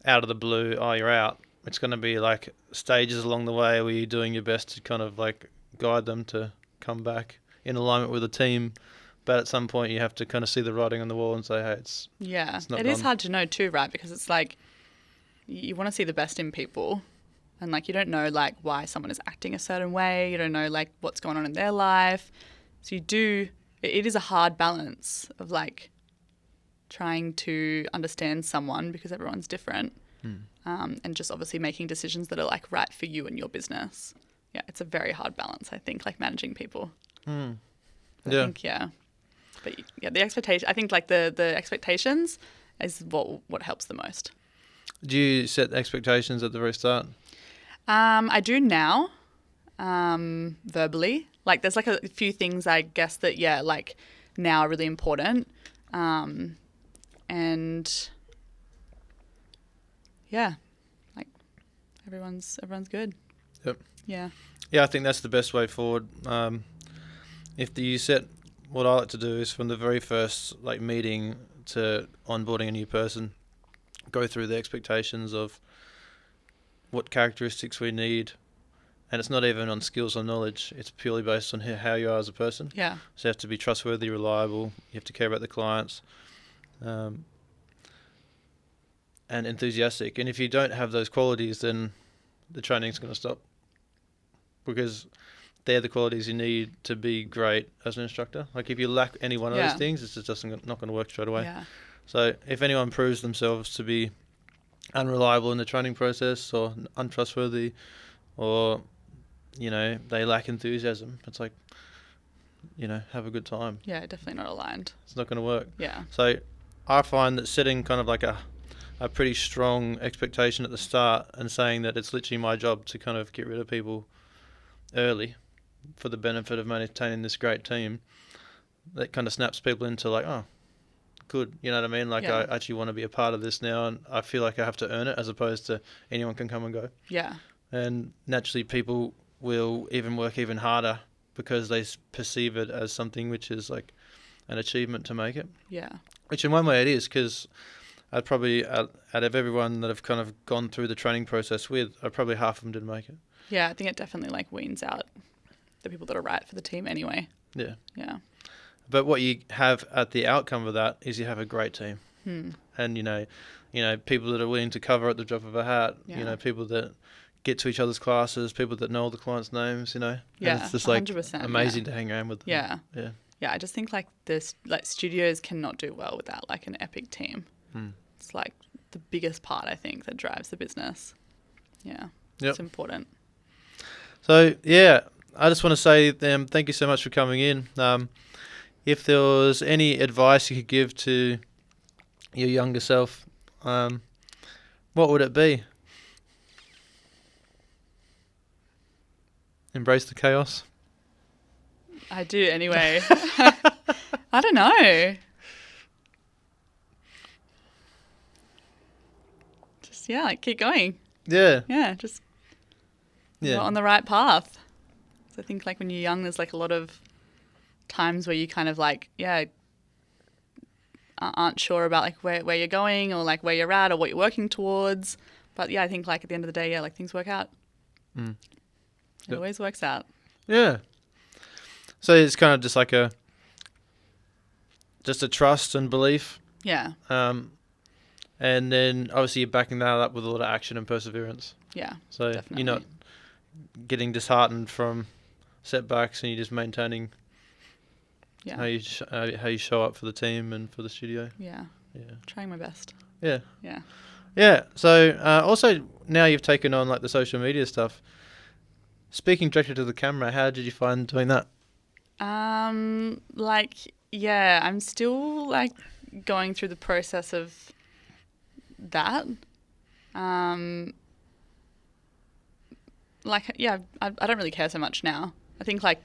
out of the blue, oh, you're out. It's going to be like stages along the way where you're doing your best to kind of like guide them to come back in alignment with the team. But at some point you have to kind of see the writing on the wall and say, hey, it's not it is hard to know too, right? Because it's like you want to see the best in people, and like you don't know like why someone is acting a certain way. You don't know like what's going on in their life. So it is a hard balance of like trying to understand someone because everyone's different, and just obviously making decisions that are like right for you and your business. Yeah, it's a very hard balance, I think, like managing people. I think, But yeah, the expectation, I think like the expectations is what helps the most. Do you set expectations at the very start? I do now, verbally. Like there's like a few things I guess that, like now are really important. And yeah, like everyone's good. Yep. Yeah. Yeah, I think that's the best way forward. If you set, what I like to do is from the very first like meeting to onboarding a new person, go through the expectations of what characteristics we need, and it's not even on skills or knowledge. It's purely based on how you are as a person. Yeah. So you have to be trustworthy, reliable. You have to care about the clients, and enthusiastic. And if you don't have those qualities, then the training's going to stop, because they're the qualities you need to be great as an instructor. Like if you lack any one of those things, it's just not going to work straight away. Yeah. So if anyone proves themselves to be unreliable in the training process or untrustworthy, or, you know, they lack enthusiasm, it's like, you know, have a good time. Yeah, definitely not aligned. It's not going to work. Yeah. So I find that setting kind of like a pretty strong expectation at the start and saying that it's literally my job to kind of get rid of people early for the benefit of maintaining this great team, that kind of snaps people into like, oh, good. You know what I mean? Like, Yeah. I actually want to be a part of this now, and I feel like I have to earn it as opposed to anyone can come and go. Yeah. And naturally, people will even work even harder because they perceive it as something which is like an achievement to make it. Yeah. Which in one way it is, because I'd probably, out of everyone that I've kind of gone through the training process with, probably half of them didn't make it. Yeah, I think it definitely like weans out the people that are right for the team anyway. Yeah. Yeah. But what you have at the outcome of that is you have a great team. And, you know, people that are willing to cover at the drop of a hat, you know, people that get to each other's classes, people that know all the clients' names, you know. Yeah, and it's just like 100%, amazing to hang around with them. Yeah. Yeah. Yeah, I just think like this, like studios cannot do well without like an epic team. It's like the biggest part, I think, that drives the business. Yeah. Yep. It's important. So, yeah, I just want to say thank you so much for coming in. If there was any advice you could give to your younger self, what would it be? Embrace the chaos? I do anyway. I don't know. Just, yeah, like keep going. Yeah. Yeah, just Yeah. you're on the right path. So I think like when you're young, there's like a lot of times where you kind of like, aren't sure about like where you're going or like where you're at or what you're working towards. But yeah, I think like at the end of the day, yeah, like things work out. It Yep. always works out. Yeah. So it's kind of just like a trust and belief. Yeah. And then obviously you're backing that up with a lot of action and perseverance. Yeah. So Definitely. you're not getting disheartened from setbacks, and you're just maintaining Yeah. how you show up for the team and for the studio. Yeah. Yeah. Trying my best. Yeah. Yeah. Yeah. So also now you've taken on like the social media stuff. Speaking directly to the camera, how did you find doing that? Like, yeah, I'm still like going through the process of that. Like, yeah, I don't really care so much now. I think like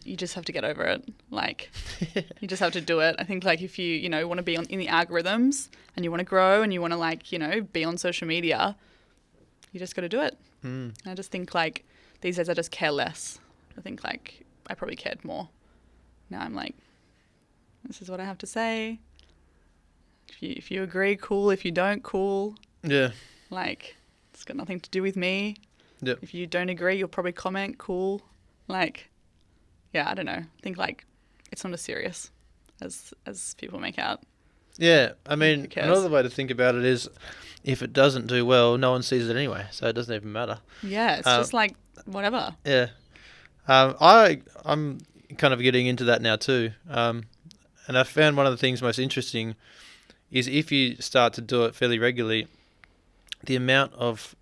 you just have to get over it. Like, you just have to do it. I think like if you want to be in the algorithms and you want to grow and you want to like, be on social media, you just got to do it. I just think like these days I just care less. I think like I probably cared more. Now I'm like, this is what I have to say. If you agree, cool. If you don't, cool. Yeah. Like, it's got nothing to do with me. Yep. If you don't agree, you'll probably comment, cool. Like, yeah, I don't know. I think like it's not as serious as people make out. Yeah, I mean, Who cares? another way to think about it is if it doesn't do well, no one sees it anyway, so it doesn't even matter. Yeah, it's just like whatever. Yeah. I'm kind of getting into that now too. And I found one of the things most interesting is if you start to do it fairly regularly, the amount of,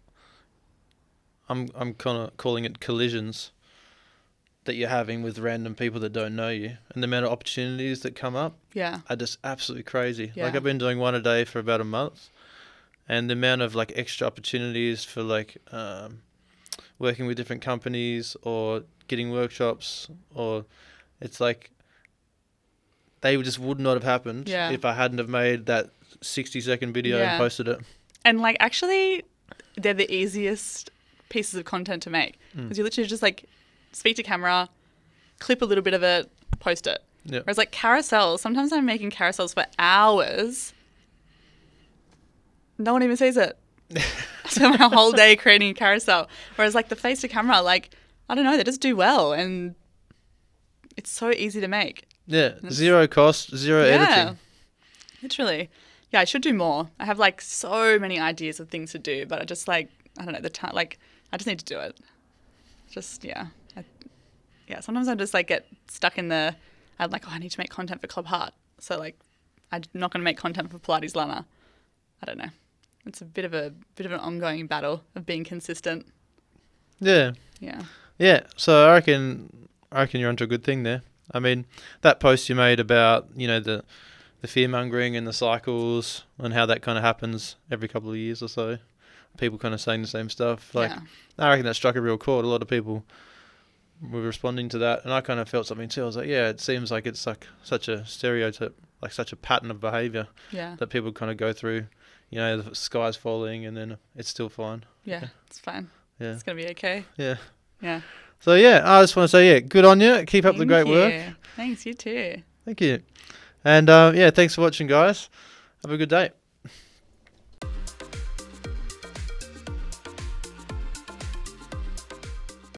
I'm kind of calling it collisions that you're having with random people that don't know you, and the amount of opportunities that come up Yeah. are just absolutely crazy. Yeah. Like I've been doing one a day for about a month, and the amount of like extra opportunities for like working with different companies or getting workshops, or it's like they just would not have happened if I hadn't have made that 60-second video and posted it. And like actually they're the easiest pieces of content to make because you literally just like speak to camera, clip a little bit of it, post it. Yep. Whereas like carousels, sometimes I'm making carousels for hours. No one even sees it. I spend my whole day creating a carousel. Whereas like the face to camera, like, I don't know, they just do well and it's so easy to make. Yeah, zero cost, zero editing. Literally. Yeah, I should do more. I have like so many ideas of things to do, but I just like, I don't know, the time, like, I just need to do it. Just, yeah. Sometimes I just like get stuck in I'm like, oh, I need to make content for Club Heart. So like, I'm not going to make content for Pilates Lana. I don't know. It's a bit of an ongoing battle of being consistent. Yeah. Yeah. Yeah. So I reckon you're onto a good thing there. I mean, that post you made about, the fear mongering and the cycles and how that kind of happens every couple of years or so. People kind of saying the same stuff. Like, I reckon that struck a real chord. A lot of people were responding to that, and I kind of felt something too. I was like, yeah, it seems like it's like such a stereotype like such a pattern of behaviour Yeah. that people kind of go through. You know, the sky's falling and then it's still fine. Yeah. It's fine. Yeah. It's going to be okay. Yeah. Yeah. So yeah, I just want to say, good on you. Keep up the great Thank work. you. Thanks, you too. Thank you. And thanks for watching, guys. Have a good day.